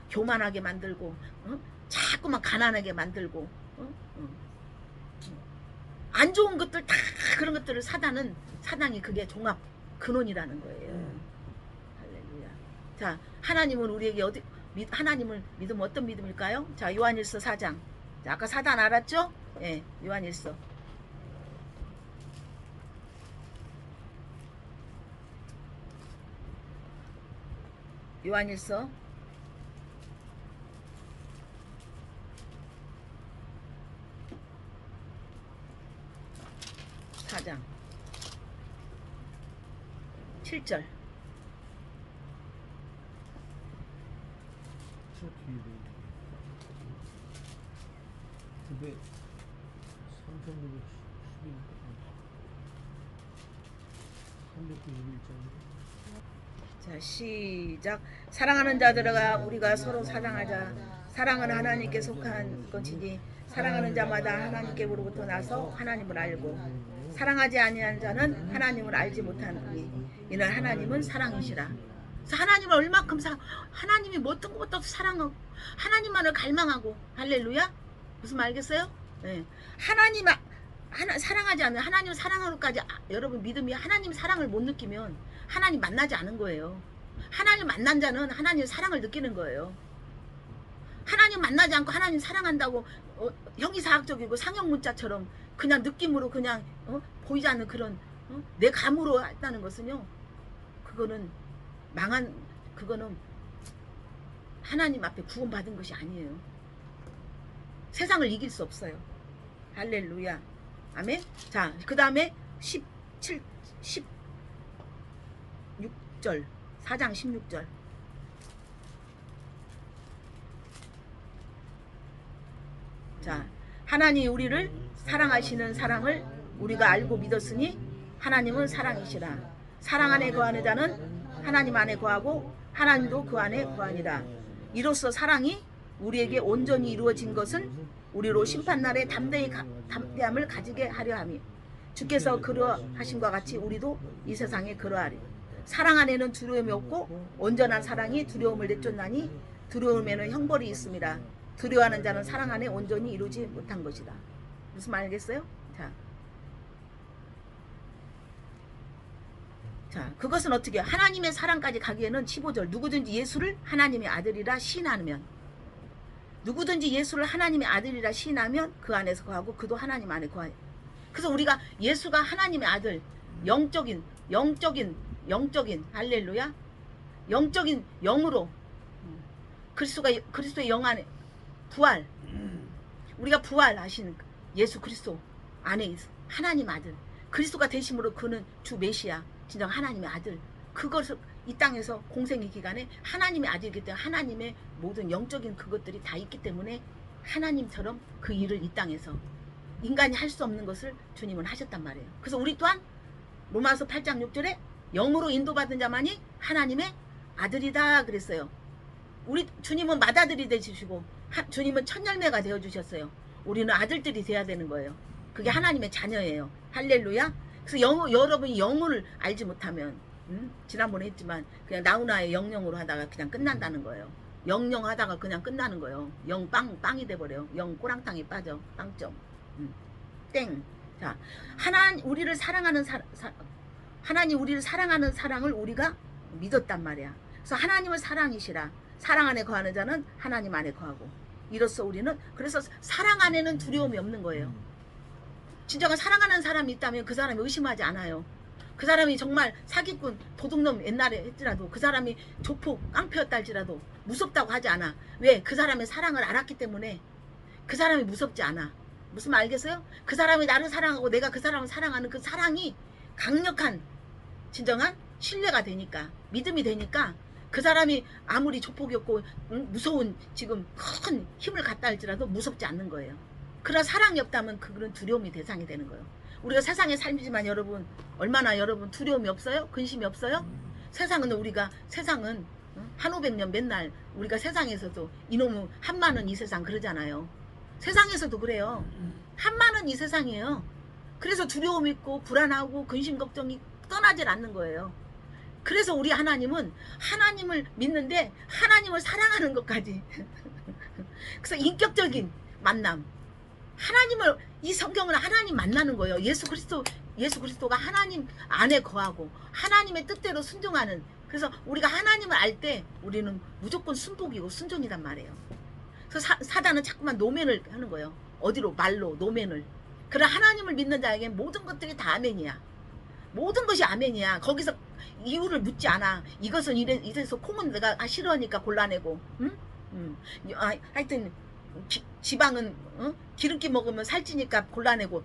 교만하게 만들고 자꾸만 가난하게 만들고 안 좋은 것들 다 그런 것들을 사단이 그게 종합 근원이라는 거예요. 할렐루야. 자, 하나님은 우리에게 하나님을 믿으면 어떤 믿음일까요? 자, 요한일서 4장. 자, 아까 사단 알았죠? 예, 요한일서. 요한일서 4장 7절. 근데 3,911장. 자, 시작. 사랑하는 자들아 우리가 서로 사랑하자. 사랑은 하나님께 속한 것이니 사랑하는 자마다 하나님께로부터 나서 하나님을 알고 사랑하지 아니하는 자는 하나님을 알지 못하느니 이는 하나님은 사랑이시라. 그래서 하나님을 얼마큼 하나님이 어떤 것도 사랑하고 하나님만을 갈망하고 할렐루야. 무슨 말 알겠어요? 네. 하나님 사랑하지 않는 하나님 사랑으로까지 여러분 믿음이 하나님 사랑을 못 느끼면 하나님 만나지 않은 거예요. 하나님 만난 자는 하나님 사랑을 느끼는 거예요. 하나님 만나지 않고 하나님 사랑한다고 형이사학적이고 상형문자처럼 그냥 느낌으로 그냥 보이지 않는 그런 내 감으로 했다는 것은요, 그거는 그거는 하나님 앞에 구원받은 것이 아니에요. 세상을 이길 수 없어요. 할렐루야. 아멘. 자, 그 다음에 16절 4장 16절. 자, 하나님이 우리를 사랑하시는 사랑을 우리가 알고 믿었으니 하나님은 사랑이시라. 사랑 안에 거하는 자는 하나님 안에 거하고 하나님도 그 안에 거하니라. 이로써 사랑이 우리에게 온전히 이루어진 것은 우리로 심판날에 담대함을 가지게 하려 함이 주께서 그러하심과 같이 우리도 이 세상에 그러하리. 사랑 안에는 두려움이 없고 온전한 사랑이 두려움을 내쫓나니 두려움에는 형벌이 있습니다. 두려워하는 자는 사랑 안에 온전히 이루지 못한 것이다. 무슨 말 알겠어요? 자, 그것은 어떻게 하나님의 사랑까지 가기에는 15절 누구든지 예수를 하나님의 아들이라 시인하면 누구든지 예수를 하나님의 아들이라 시인하면 그 안에서 거하고 그도 하나님 안에 거하여. 그래서 우리가 예수가 하나님의 아들 영적인 할렐루야 영적인 영으로 그리스도의 영 안에 부활 우리가 부활하신 예수 그리스도 안에 있어. 하나님 아들 그리스도가 되심으로 그는 주 메시아 진정 하나님의 아들. 그것을 이 땅에서 공생의 기간에 하나님의 아들이기 때문에 하나님의 모든 영적인 그것들이 다 있기 때문에 하나님처럼 그 일을 이 땅에서 인간이 할 수 없는 것을 주님은 하셨단 말이에요. 그래서 우리 또한 로마서 8장 6절에 영으로 인도받은 자만이 하나님의 아들이다 그랬어요. 우리 주님은 맏아들이 되주시고 주님은 첫 열매가 되어주셨어요. 우리는 아들들이 돼야 되는 거예요. 그게 하나님의 자녀예요. 할렐루야. 그래서 여러분이 영을 알지 못하면 지난번에 했지만 그냥 나훈아의 영영으로 하다가 그냥 끝난다는 거예요. 영영 하다가 그냥 끝나는 거예요. 영 빵이 돼버려요. 영 꼬랑탕에 빠져. 빵점. 땡. 자, 하나님 우리를 사랑하는 사랑을 우리가 믿었단 말이야. 그래서 하나님은 사랑이시라. 사랑 안에 거하는 자는 하나님 안에 거하고. 이로써 우리는 그래서 사랑 안에는 두려움이 없는 거예요. 진정한 사랑하는 사람이 있다면 그 사람이 의심하지 않아요. 그 사람이 정말 사기꾼 도둑놈 옛날에 했더라도 그 사람이 조폭 깡패였다 할지라도 무섭다고 하지 않아. 왜? 그 사람의 사랑을 알았기 때문에 그 사람이 무섭지 않아. 무슨 말 알겠어요? 그 사람이 나를 사랑하고 내가 그 사람을 사랑하는 그 사랑이 강력한 진정한 신뢰가 되니까 믿음이 되니까 그 사람이 아무리 조폭이었고 무서운 지금 큰 힘을 갖다 할지라도 무섭지 않는 거예요. 그런 사랑이 없다면 그런 두려움이 대상이 되는 거예요. 우리가 세상에 살지만 여러분 얼마나 여러분 두려움이 없어요? 근심이 없어요? 세상은 한 500년 맨날 우리가 세상에서도 이놈의 한마는 이 세상 그러잖아요. 세상에서도 그래요. 한마는 이 세상이에요. 그래서 두려움 있고 불안하고 근심 걱정이 떠나질 않는 거예요. 그래서 우리 하나님은 하나님을 믿는데 하나님을 사랑하는 것까지 그래서 인격적인 만남 하나님을 이 성경은 하나님 만나는 거예요. 예수 그리스도가 하나님 안에 거하고 하나님의 뜻대로 순종하는. 그래서 우리가 하나님을 알 때 우리는 무조건 순복이고 순종이란 말이에요. 그래서 사단은 자꾸만 노면을 하는 거예요. 어디로? 말로, 노면을. 그러나 하나님을 믿는 자에게 모든 것들이 다 아멘이야. 모든 것이 아멘이야. 거기서 이유를 묻지 않아. 이것은 이래서 콩은 내가 싫어하니까 골라내고, 응? 하여튼 지방은 기름기 먹으면 살찌니까 골라내고,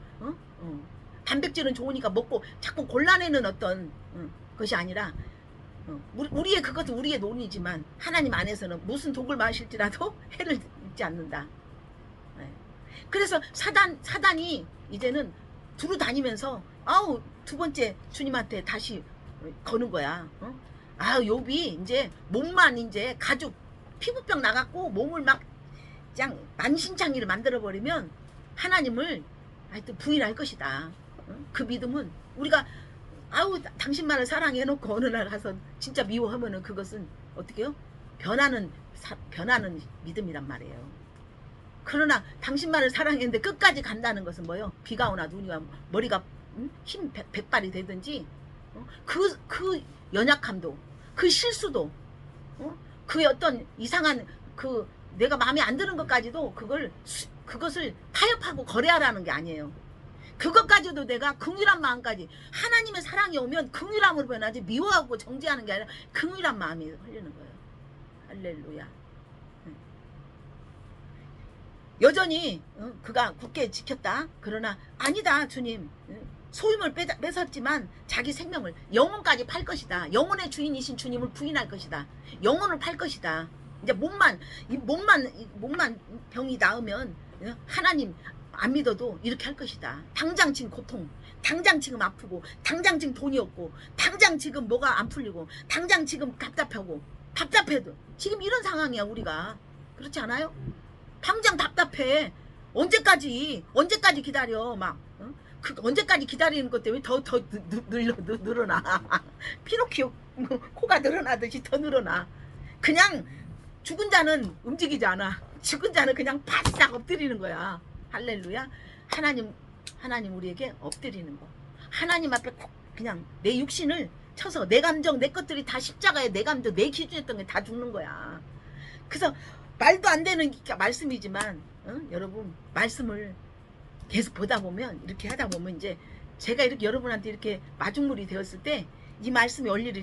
단백질은 좋으니까 먹고 자꾸 골라내는 어떤 것이 아니라, 우리의 그것은 우리의 논이지만 하나님 안에서는 무슨 독을 마실지라도 해를 입지 않는다. 네. 그래서 사단이 이제는 두루 다니면서 아우 두 번째 주님한테 다시 거는 거야. 아 욥이 이제 몸만 이제 가죽 피부병 나갖고 몸을 막 그냥 만신창이를 만들어 버리면 하나님을 하여튼 부인할 것이다. 그 믿음은 우리가 아우 당신만을 사랑해놓고 어느 날 가서 진짜 미워하면은 그것은 어떻게 해요? 변하는 믿음이란 말이에요. 그러나 당신만을 사랑했는데 끝까지 간다는 것은 뭐예요? 비가 오나 눈이 와 머리가 힘 백발이 되든지 그 연약함도 그 실수도 그 어떤 이상한 그 내가 마음에 안 드는 것까지도 그것을 타협하고 거래하라는 게 아니에요. 그것까지도 내가 긍휼한 마음까지 하나님의 사랑이 오면 긍휼함으로 변하지 미워하고 정죄하는 게 아니라 긍휼한 마음이 흘리는 거예요. 할렐루야. 여전히 그가 굳게 지켰다. 그러나 아니다 주님. 소임을 뺏었지만 자기 생명을 영혼까지 팔 것이다. 영혼의 주인이신 주님을 부인할 것이다. 영혼을 팔 것이다. 이제 몸만 병이 나으면 하나님 안 믿어도 이렇게 할 것이다. 당장 지금 고통, 당장 지금 아프고, 당장 지금 돈이 없고, 당장 지금 뭐가 안 풀리고, 당장 지금 답답해도 지금 이런 상황이야 우리가. 그렇지 않아요? 당장 답답해. 언제까지 기다려 막. 언제까지 기다리는 것 때문에 더 늘어나. 피노키오 코가 늘어나듯이 더 늘어나. 그냥 죽은 자는 움직이지 않아. 죽은 자는 그냥 바싹 엎드리는 거야. 할렐루야. 하나님 우리에게 엎드리는 거. 하나님 앞에 그냥 내 육신을 쳐서 내 감정 내 것들이 다 십자가에 내 감정 내 기준했던 게 다 죽는 거야. 그래서 말도 안 되는 말씀이지만 여러분 말씀을 계속 보다 보면 이렇게 하다 보면 이제 제가 이렇게 여러분한테 이렇게 마중물이 되었을 때 이 말씀이 열릴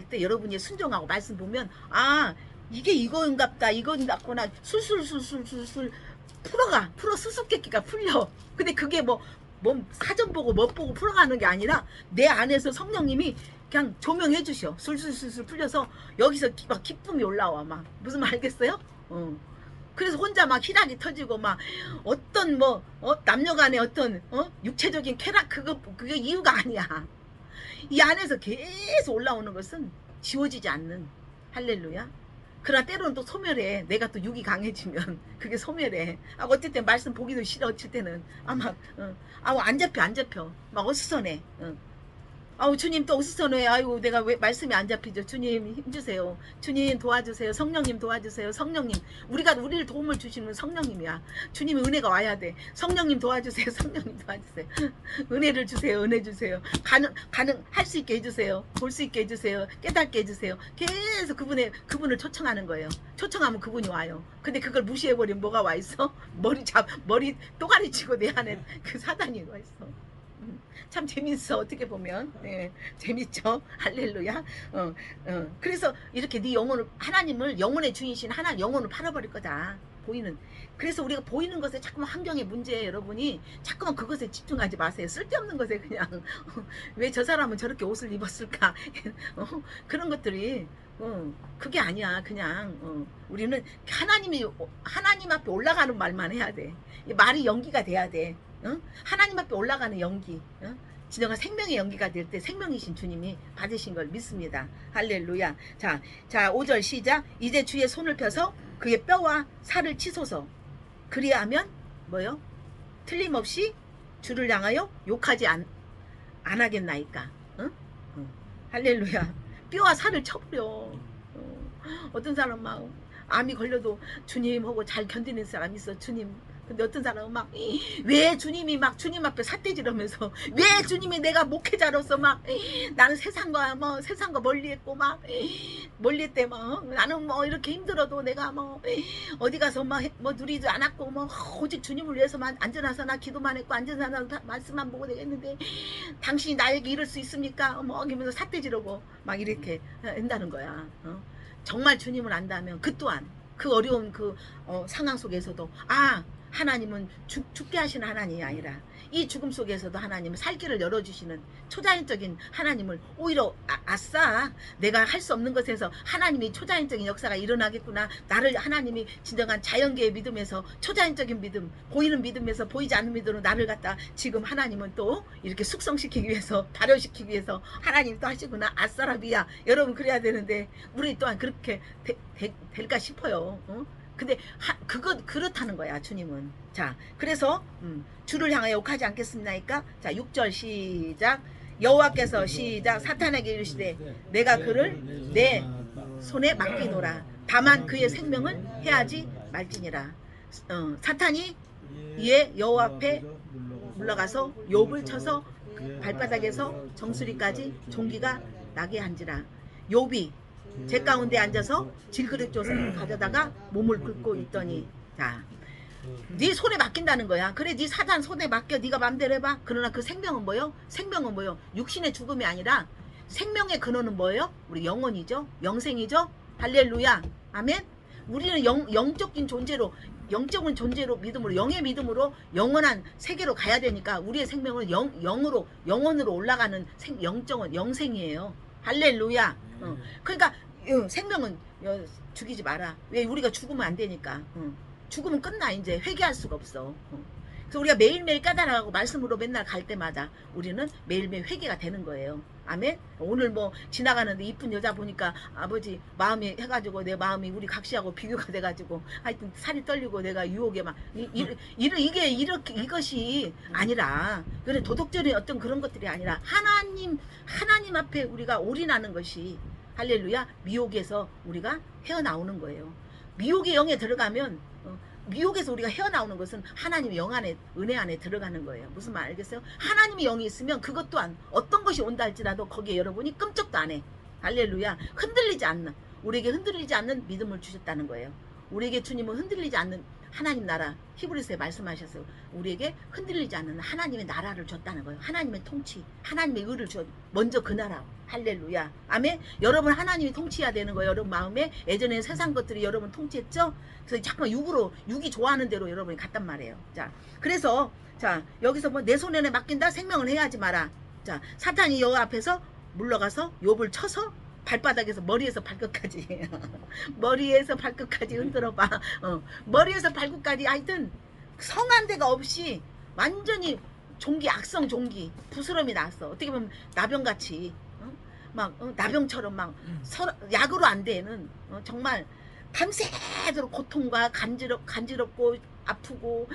때 여러분이 순종하고 말씀 보면 아 이게 이거인갑다 이거인갑구나 술술 풀어 수수께끼가 풀려. 근데 그게 뭐 사전 보고 못 보고 풀어가는 게 아니라 내 안에서 성령님이 그냥 조명해 주셔. 술술술술 풀려서 여기서 막 기쁨이 올라와. 막 무슨 말 알겠어요? 그래서 혼자 막 희락이 터지고 막 어떤 남녀간의 어떤 육체적인 쾌락 그게 이유가 아니야. 이 안에서 계속 올라오는 것은 지워지지 않는 할렐루야. 그러나 때로는 또 소멸해. 내가 또 육이 강해지면 그게 소멸해. 어쨌든 말씀 보기도 싫어. 어쩔 때는 안 잡혀 막 어수선해. 아우 주님 또 어수선해. 아이고 내가 왜 말씀이 안 잡히죠. 주님 힘주세요. 주님 도와주세요. 성령님 도와주세요. 성령님 우리를 도움을 주시는 성령님이야. 주님의 은혜가 와야 돼. 성령님 도와주세요. 성령님 도와주세요. 은혜를 주세요. 은혜 주세요. 할 수 있게 해주세요. 볼 수 있게 해주세요. 깨닫게 해주세요. 계속 그분을 초청하는 거예요. 초청하면 그분이 와요. 근데 그걸 무시해버리면 뭐가 와 있어? 머리 또가리 치고 내 안에 그 사단이 와 있어. 참 재밌어. 어떻게 보면 재밌죠. 할렐루야. 그래서 이렇게 네 영혼을 하나님을 영혼의 주인이신 하나님 영혼을 팔아버릴 거다. 보이는. 그래서 우리가 보이는 것에 자꾸만 환경의 문제에 여러분이 자꾸만 그것에 집중하지 마세요. 쓸데없는 것에 그냥 왜 저 사람은 저렇게 옷을 입었을까 그런 것들이 그게 아니야. 그냥 우리는 하나님 앞에 올라가는 말만 해야 돼. 이 말이 연기가 돼야 돼. 하나님 앞에 올라가는 연기. 진정한 생명의 연기가 될 때 생명이신 주님이 받으신 걸 믿습니다. 할렐루야. 자 5절 시작. 이제 주의 손을 펴서 그의 뼈와 살을 치소서. 그리하면 뭐요? 틀림없이 주를 향하여 욕하지 안 하겠나이까. 할렐루야. 뼈와 살을 쳐버려. 어떤 사람 막 암이 걸려도 주님 하고 잘 견디는 사람 있어. 주님 근데 어떤 사람은 막 왜 주님이 막 주님 앞에 삿대지르면서 왜 주님이 내가 목회자로서 막 나는 세상과 멀리했고 막 멀리했대 막 나는 뭐 이렇게 힘들어도 내가 뭐 어디 가서 뭐 누리지 않았고 뭐 오직 주님을 위해서만 안전하서 나 기도만 했고 안전하서 말씀만 보고 되겠는데 당신이 나에게 이럴 수 있습니까? 뭐 이러면서 삿대지르고 막 이렇게 한다는 거야. 정말 주님을 안다면 그 또한 그 어려운 그 상황 속에서도 하나님은 죽게 하시는 하나님이 아니라 이 죽음 속에서도 하나님은 살 길을 열어주시는 초자연적인 하나님을 오히려 아싸 내가 할 수 없는 것에서 하나님이 초자연적인 역사가 일어나겠구나. 나를 하나님이 진정한 자연계의 믿음에서 초자연적인 믿음 보이는 믿음에서 보이지 않는 믿음으로 나를 갖다 지금 하나님은 또 이렇게 숙성시키기 위해서 발효시키기 위해서 하나님 또 하시구나. 아싸라비야. 여러분 그래야 되는데 우리 또한 그렇게 될까 싶어요. 근데 그렇다는 거야 주님은. 자 그래서 주를 향하여 욱하지 않겠습니까? 자 6절 시작. 여호와께서 시작. 사탄에게 이르시되 내가 그를 내 손에 맡기노라. 다만 그의 생명을 해하지 말지니라. 사탄이 이에 여호와 앞에 물러가서 욥을 쳐서 발바닥에서 정수리까지 종기가 나게 한지라. 욥이 제 가운데 앉아서 질그릇 조선을 가져다가 몸을 긁고 있더니 자, 네 손에 맡긴다는 거야. 그래 네 사단 손에 맡겨 네가 맘대로 해봐. 그러나 그 생명은 뭐요? 생명은 뭐요? 육신의 죽음이 아니라 생명의 근원은 뭐예요? 우리 영혼이죠. 영생이죠. 할렐루야. 아멘. 우리는 영적인 존재로 영적인 존재로 믿음으로 영의 믿음으로 영원한 세계로 가야 되니까 우리의 생명은 영원으로 올라가는 영적은 영생이에요. 할렐루야. 그러니까 생명은 죽이지 마라. 왜? 우리가 죽으면 안 되니까. 죽으면 끝나. 이제 회개할 수가 없어. 그래서 우리가 매일매일 깨달아가고 말씀으로 맨날 갈 때마다 우리는 매일매일 회개가 되는 거예요. 아멘. 오늘 뭐 지나가는데 이쁜 여자 보니까 아버지 마음이 해가지고 내 마음이 우리 각시하고 비교가 돼가지고 하여튼 살이 떨리고 내가 유혹에 막 이것이 아니라 그래 도덕적인 어떤 그런 것들이 아니라 하나님 앞에 우리가 올인하는 것이 할렐루야 미혹에서 우리가 헤어나오는 거예요. 미혹의 영에 들어가면 미혹에서 우리가 헤어나오는 것은 하나님의 영 안에 은혜 안에 들어가는 거예요. 무슨 말 알겠어요? 하나님의 영이 있으면 그것 또한 어떤 것이 온다 할지라도 거기에 여러분이 끔찍도 안 해. 할렐루야. 흔들리지 않는 우리에게 흔들리지 않는 믿음을 주셨다는 거예요. 우리에게 주님은 흔들리지 않는 하나님 나라 히브리서에 말씀하셨어요. 우리에게 흔들리지 않는 하나님의 나라를 줬다는 거예요. 하나님의 통치 하나님의 의를 줘. 먼저 그 나라. 할렐루야. 아멘. 여러분 하나님이 통치해야 되는 거예요. 여러분 마음에 예전에 세상 것들이 여러분 통치했죠. 그래서 잠깐 육이 좋아하는 대로 여러분이 갔단 말이에요. 자 그래서 자 여기서 뭐 내 손에 맡긴다 생명을 해야지 마라. 자 사탄이 여기 앞에서 물러가서 욥을 쳐서 발바닥에서 머리에서 발끝까지 머리에서 발끝까지 흔들어봐. 머리에서 발끝까지 하여튼 성한 데가 없이 완전히 악성 종기 부스럼이 났어. 어떻게 보면 나병같이 막 나병처럼 막 약으로 안 되는 정말 밤새도록 고통과 간지럽고 아프고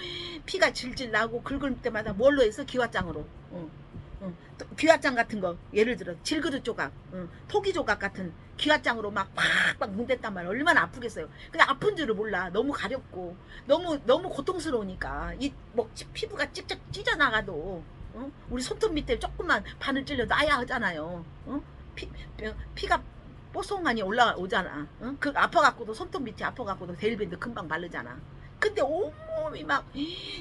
피가 질질 나고 긁을 때마다 뭘로 해서 기와장으로 기와장 같은 거 예를 들어 질그릇 조각 토기 조각 같은 기와장으로 막 팍팍 문댔단 말이야. 얼마나 아프겠어요. 그냥 아픈 줄을 몰라. 너무 가렵고 너무 고통스러우니까 이 뭐 피부가 찍찍 찢어나가도 우리 손톱 밑에 조금만 바늘 찔려도 아야 하잖아요. 피가 뽀송하니 올라오잖아. 그 아파갖고도 손톱 밑이 아파갖고도 데일밴드 금방 바르잖아. 근데 온몸이 막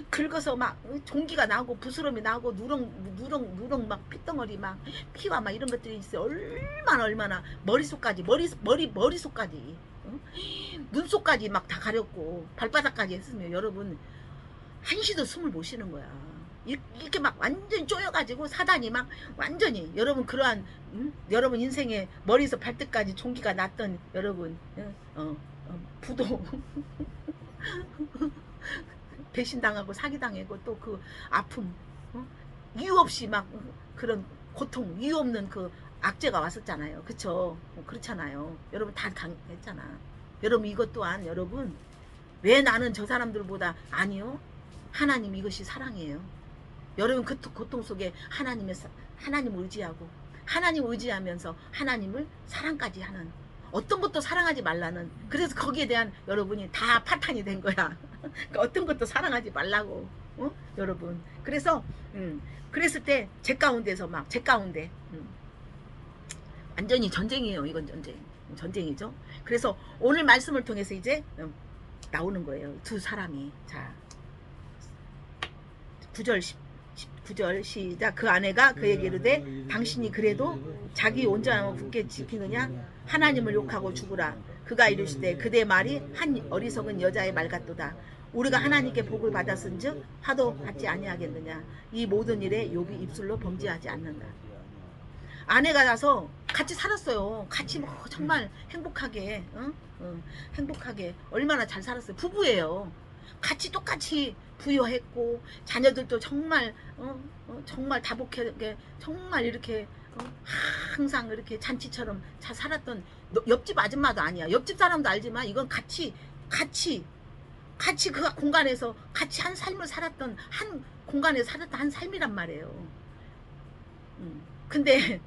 긁어서 막 종기가 나고 부스럼이 나고 누렁 막 핏덩어리 막 피와 막 이런 것들이 있어. 얼마나 머리속까지 머리속까지 눈속까지 막 다 가렸고 발바닥까지 했으면 여러분 한시도 숨을 못 쉬는 거야. 이렇게 막 완전히 쪼여가지고 사단이 막 완전히 여러분 그러한 여러분 인생에 머리에서 발끝까지 종기가 났던 여러분 부도 배신당하고 사기당하고 또 그 아픔 이유 없이 막 그런 고통 이유 없는 그 악재가 왔었잖아요. 그쵸? 그렇잖아요. 여러분 다 당했잖아. 여러분 이것 또한 여러분 왜 나는 저 사람들보다 아니요. 하나님 이것이 사랑이에요. 여러분 그 고통 속에 하나님 의지하고 하나님 의지하면서 하나님을 사랑까지 하는 어떤 것도 사랑하지 말라는 그래서 거기에 대한 여러분이 다 파탄이 된 거야. 그러니까 어떤 것도 사랑하지 말라고. 여러분. 그래서 그랬을 때 제 가운데서 막 제 가운데 완전히 전쟁이에요. 이건 전쟁이죠. 그래서 오늘 말씀을 통해서 이제 나오는 거예요. 두 사람이. 자, 9절 시작. 그 아내가 그에게 이르되 당신이 그래도 자기 온전함을 굳게 지키느냐? 하나님을 욕하고 죽으라. 그가 이르시되 그대 말이 한 어리석은 여자의 말 같도다. 우리가 하나님께 복을 받았은즉 화도 받지 아니하겠느냐? 이 모든 일에 욥이 입술로 범죄하지 않는다. 아내가 나서 같이 살았어요. 같이 뭐 정말 행복하게, 행복하게 얼마나 잘 살았어요. 부부예요. 같이 똑같이 부여했고 자녀들도 정말 정말 다복하게 정말 이렇게 항상 이렇게 잔치처럼 잘 살았던 옆집 아줌마도 아니야. 옆집 사람도 알지만 이건 같이 그 공간에서 같이 한 삶을 살았던 한 공간에서 살았던 한 삶이란 말이에요. 근데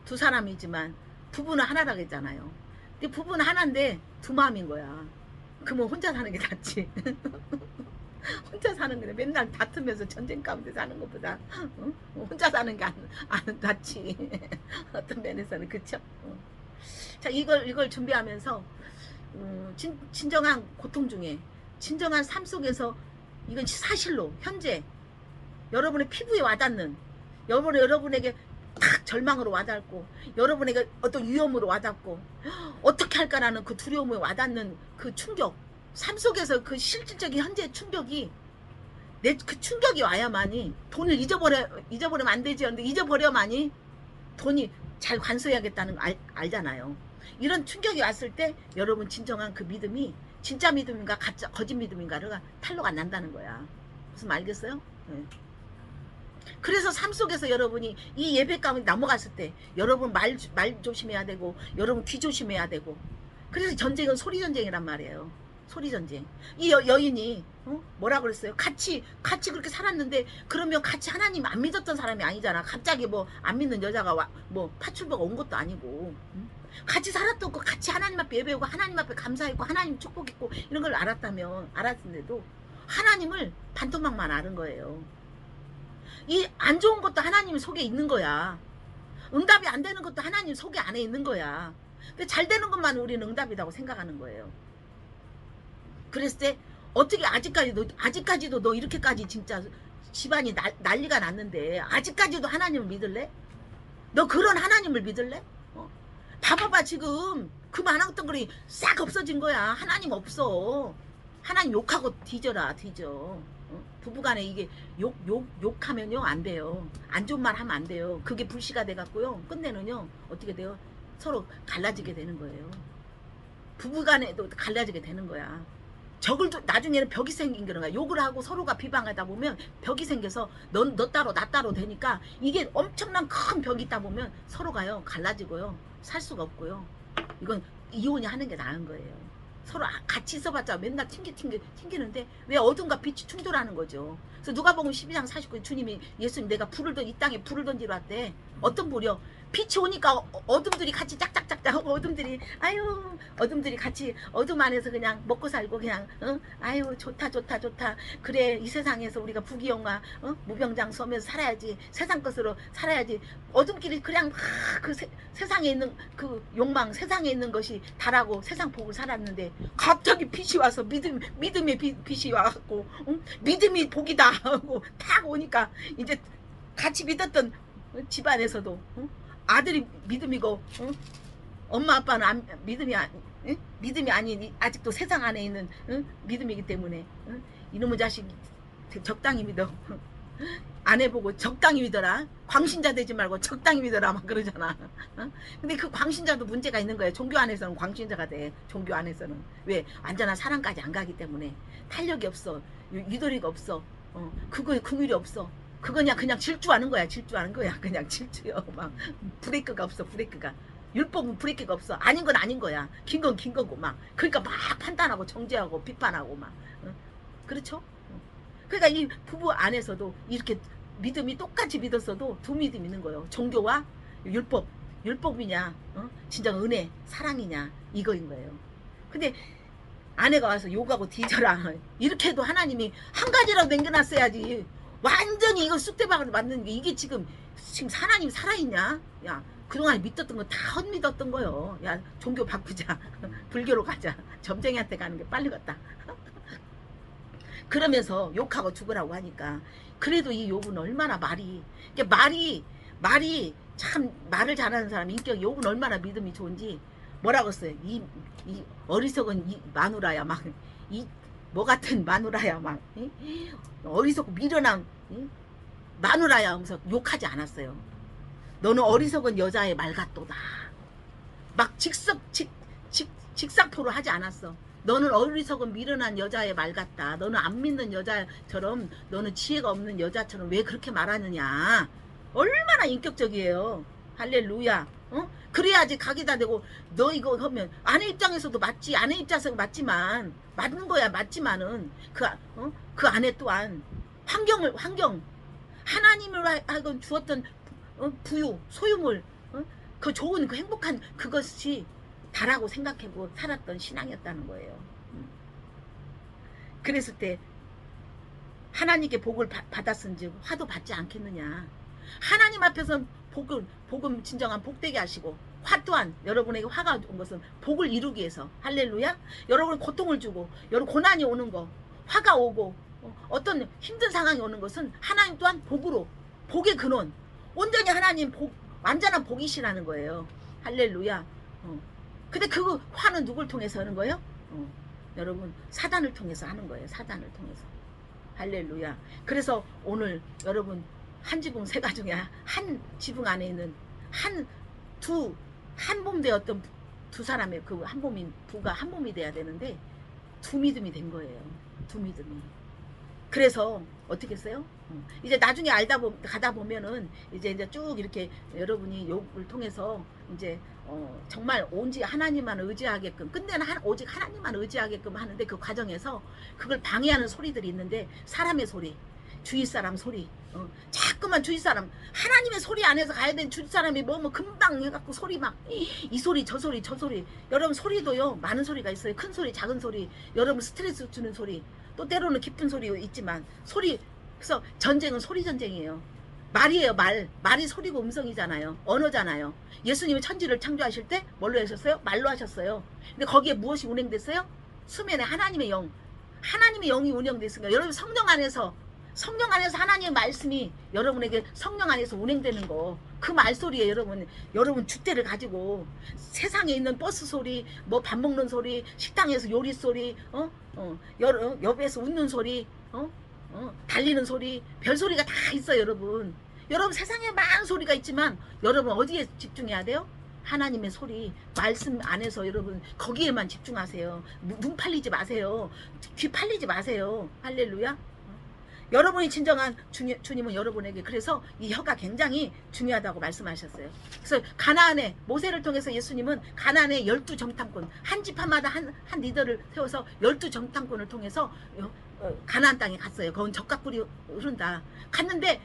두 사람이지만 부부는 하나라고 했잖아요. 근데 부부는 하나인데 두 마음인 거야. 그러면 혼자 사는 게 낫지. 혼자 사는 게 맨날 다투면서 전쟁 가운데 사는 것보다 혼자 사는 게 안 낫지. 어떤 면에서는 그쵸? 자, 이걸 준비하면서 진정한 고통 중에 진정한 삶 속에서 이건 사실로 현재 여러분의 피부에 와닿는 여러분에게 탁 절망으로 와닿고 여러분에게 어떤 위험으로 와닿고 어떻게 할까라는 그 두려움에 와닿는 그 충격, 삶 속에서 그 실질적인 현재의 충격이 그 충격이 와야만이 돈을 잊어버리면 안 되지. 근데 잊어버려만이 돈이 잘 관수해야겠다는 거 알잖아요. 이런 충격이 왔을 때 여러분 진정한 그 믿음이 진짜 믿음인가 거짓 믿음인가가 탄로가 안 난다는 거야. 무슨 말 알겠어요? 네. 그래서 삶 속에서 여러분이 이 예배 가운데 넘어갔을 때 여러분 말 조심해야 되고 여러분 귀 조심해야 되고 그래서 전쟁은 소리 전쟁이란 말이에요. 소리 전쟁. 이 여인이 뭐라 그랬어요? 같이 그렇게 살았는데 그러면 같이 하나님 안 믿었던 사람이 아니잖아. 갑자기 뭐 안 믿는 여자가 뭐 파출부가 온 것도 아니고 같이 살았던 거 같이 하나님 앞에 예배하고 하나님 앞에 감사했고 하나님 축복했고 이런 걸 알았는데도 하나님을 반토막만 아는 거예요. 이 안 좋은 것도 하나님 속에 있는 거야. 응답이 안 되는 것도 하나님 속에 안에 있는 거야. 근데 잘 되는 것만 우리는 응답이라고 생각하는 거예요. 그랬을 때 어떻게 아직까지도 너 이렇게까지 진짜 집안이 난리가 났는데 아직까지도 하나님을 믿을래? 너 그런 하나님을 믿을래? 봐봐봐 지금 그 많았던 거리 싹 없어진 거야. 하나님 없어. 하나님 욕하고 뒤져라 뒤져. 부부간에 이게 욕하면요 안 돼요. 안 좋은 말 하면 안 돼요. 그게 불씨가 돼갖고요 끝내는요 어떻게 돼요? 서로 갈라지게 되는 거예요. 부부간에도 갈라지게 되는 거야. 적을도 나중에는 벽이 생긴 거야. 욕을 하고 서로가 비방하다 보면 벽이 생겨서 너 따로 나 따로 되니까 이게 엄청난 큰 벽이 있다 보면 서로가요 갈라지고요 살 수가 없고요. 이건 이혼이 하는 게 나은 거예요. 서로 같이 있어봤자 맨날 튕기는데 왜 어둠과 빛이 충돌하는 거죠. 그래서 누가복음 12장 49절 주님이 예수님 내가 이 땅에 불을 던지러 왔대. 어떤 불이요? 빛이 오니까 어둠들이 같이 짝짝짝짝 하고 어둠들이 같이 어둠 안에서 그냥 먹고 살고 그냥 아유 좋다 그래 이 세상에서 우리가 부귀영화 무병장수하면서 살아야지. 세상 것으로 살아야지. 어둠끼리 그냥 그 세상에 있는 그 욕망 세상에 있는 것이 다라고 세상 복을 살았는데 갑자기 빛이 와서 믿음의 빛이 와갖고 믿음이 복이다 하고 탁 오니까 이제 같이 믿었던 집안에서도 아들이 믿음이고 엄마 아빠는 믿음이 아닌 아직도 세상 안에 있는 믿음이기 때문에 이놈의 자식 적당히 믿어. 아내 보고 적당히 믿어라. 광신자 되지 말고 적당히 믿어라 막 그러잖아. 근데 그 광신자도 문제가 있는 거예요. 종교 안에서는 광신자가 돼. 종교 안에서는 왜 완전한 사랑까지 안 가기 때문에 탄력이 없어. 유도리가 없어. 그거에 긍휼이 없어. 그거냐 그냥 질주하는 거야. 그냥 질주요. 막 브레이크가 없어. 율법은 브레이크가 없어. 아닌 건 아닌 거야. 긴 건 긴 거고 막. 그러니까 막 판단하고 정죄하고 비판하고 막. 그렇죠? 그러니까 이 부부 안에서도 이렇게 믿음이 똑같이 믿었어도 두 믿음이 있는 거예요. 종교와 율법이냐 진정 은혜 사랑이냐 이거인 거예요. 근데 아내가 와서 욕하고 뒤져라. 이렇게 해도 하나님이 한 가지라도 남겨놨어야지. 완전히 이거 쑥대박으로 만드는 게 이게 지금 하나님 살아있냐? 야, 그동안 믿었던 거 다 헛믿었던 거요. 야, 종교 바꾸자. 불교로 가자. 점쟁이한테 가는 게 빨리 갔다. 그러면서 욕하고 죽으라고 하니까 그래도 이 욕은 얼마나 말이 참 말을 잘하는 사람 인격 욕은 얼마나 믿음이 좋은지 뭐라고 했어요. 이 어리석은 이 마누라야 막 이 뭐 같은 마누라야 막 어리석고 미련한 마누라야 하면서 욕하지 않았어요. 너는 어리석은 여자의 말 같도다. 막 직사포로 하지 않았어. 너는 어리석은 미련한 여자의 말 같다. 너는 안 믿는 여자처럼 너는 지혜가 없는 여자처럼 왜 그렇게 말하느냐. 얼마나 인격적이에요. 할렐루야. 그래야지 각에다 대고 너 이거 하면 아내 입장에서도 맞지. 아내 입장에서 맞지만 맞는 거야. 맞지만은 그 안에 또한 환경 하나님을 하건 주었던 부유 소유물 그 좋은 그 행복한 그것이 다라고 생각하고 살았던 신앙이었다는 거예요. 그랬을 때 하나님께 복을 받았은지 화도 받지 않겠느냐. 하나님 앞에서 복음 진정한 복되게 하시고 화 또한 여러분에게 화가 온 것은 복을 이루기 위해서 할렐루야. 여러분 고통을 주고 여러분 고난이 오는 거 화가 오고 어떤 힘든 상황이 오는 것은 하나님 또한 복으로 복의 근원 온전히 하나님 복 완전한 복이시라는 거예요. 할렐루야. 근데 그 화는 누굴 통해서 하는 거예요? 여러분 사단을 통해서 하는 거예요. 사단을 통해서. 할렐루야. 그래서 오늘 여러분 한 지붕 세 가중에 한 지붕 안에 있는 한 몸 되었던 두 사람의 그 한 몸이 부가 한 몸이 돼야 되는데 두 믿음이 된 거예요. 두 믿음이. 그래서 어떻게 했어요? 이제 나중에 가다 보면은 이제 쭉 이렇게 여러분이 욕을 통해서 이제 정말 온지 하나님만 의지하게끔 끝내는 오직 하나님만 의지하게끔 하는데 그 과정에서 그걸 방해하는 소리들이 있는데 사람의 소리 주위 사람 소리 자꾸만 주위 사람 하나님의 소리 안에서 가야 되는 주위 사람이 뭐 금방 해갖고 소리 막 이 소리 저 소리 저 소리 여러분 소리도요 많은 소리가 있어요. 큰 소리 작은 소리 여러분 스트레스 주는 소리 또 때로는 깊은 소리 있지만 소리 그래서 전쟁은 소리 전쟁이에요. 말이에요. 말이 소리고 음성이잖아요. 언어잖아요. 예수님이 천지를 창조하실 때 뭘로 하셨어요? 말로 하셨어요. 근데 거기에 무엇이 운행됐어요? 수면에 하나님의 영이 운영됐으니까 여러분 성령 안에서 하나님의 말씀이 여러분에게 성령 안에서 운행되는 거 그 말소리에 여러분 주대를 가지고 세상에 있는 버스 소리 뭐 밥 먹는 소리 식당에서 요리 소리 옆에서 웃는 소리 달리는 소리 별소리가 다 있어요. 여러분 세상에 많은 소리가 있지만 여러분 어디에 집중해야 돼요? 하나님의 소리 말씀 안에서 여러분 거기에만 집중하세요. 눈 팔리지 마세요. 귀 팔리지 마세요. 할렐루야. 여러분이 진정한 주님은 여러분에게 그래서 이 혀가 굉장히 중요하다고 말씀하셨어요. 그래서 가나안에 모세를 통해서 예수님은 가나안의 12정탐꾼 한 지파마다 한 리더를 세워서 12정탐꾼을 통해서 가나안 땅에 갔어요. 거긴 적각불이 흐른다. 갔는데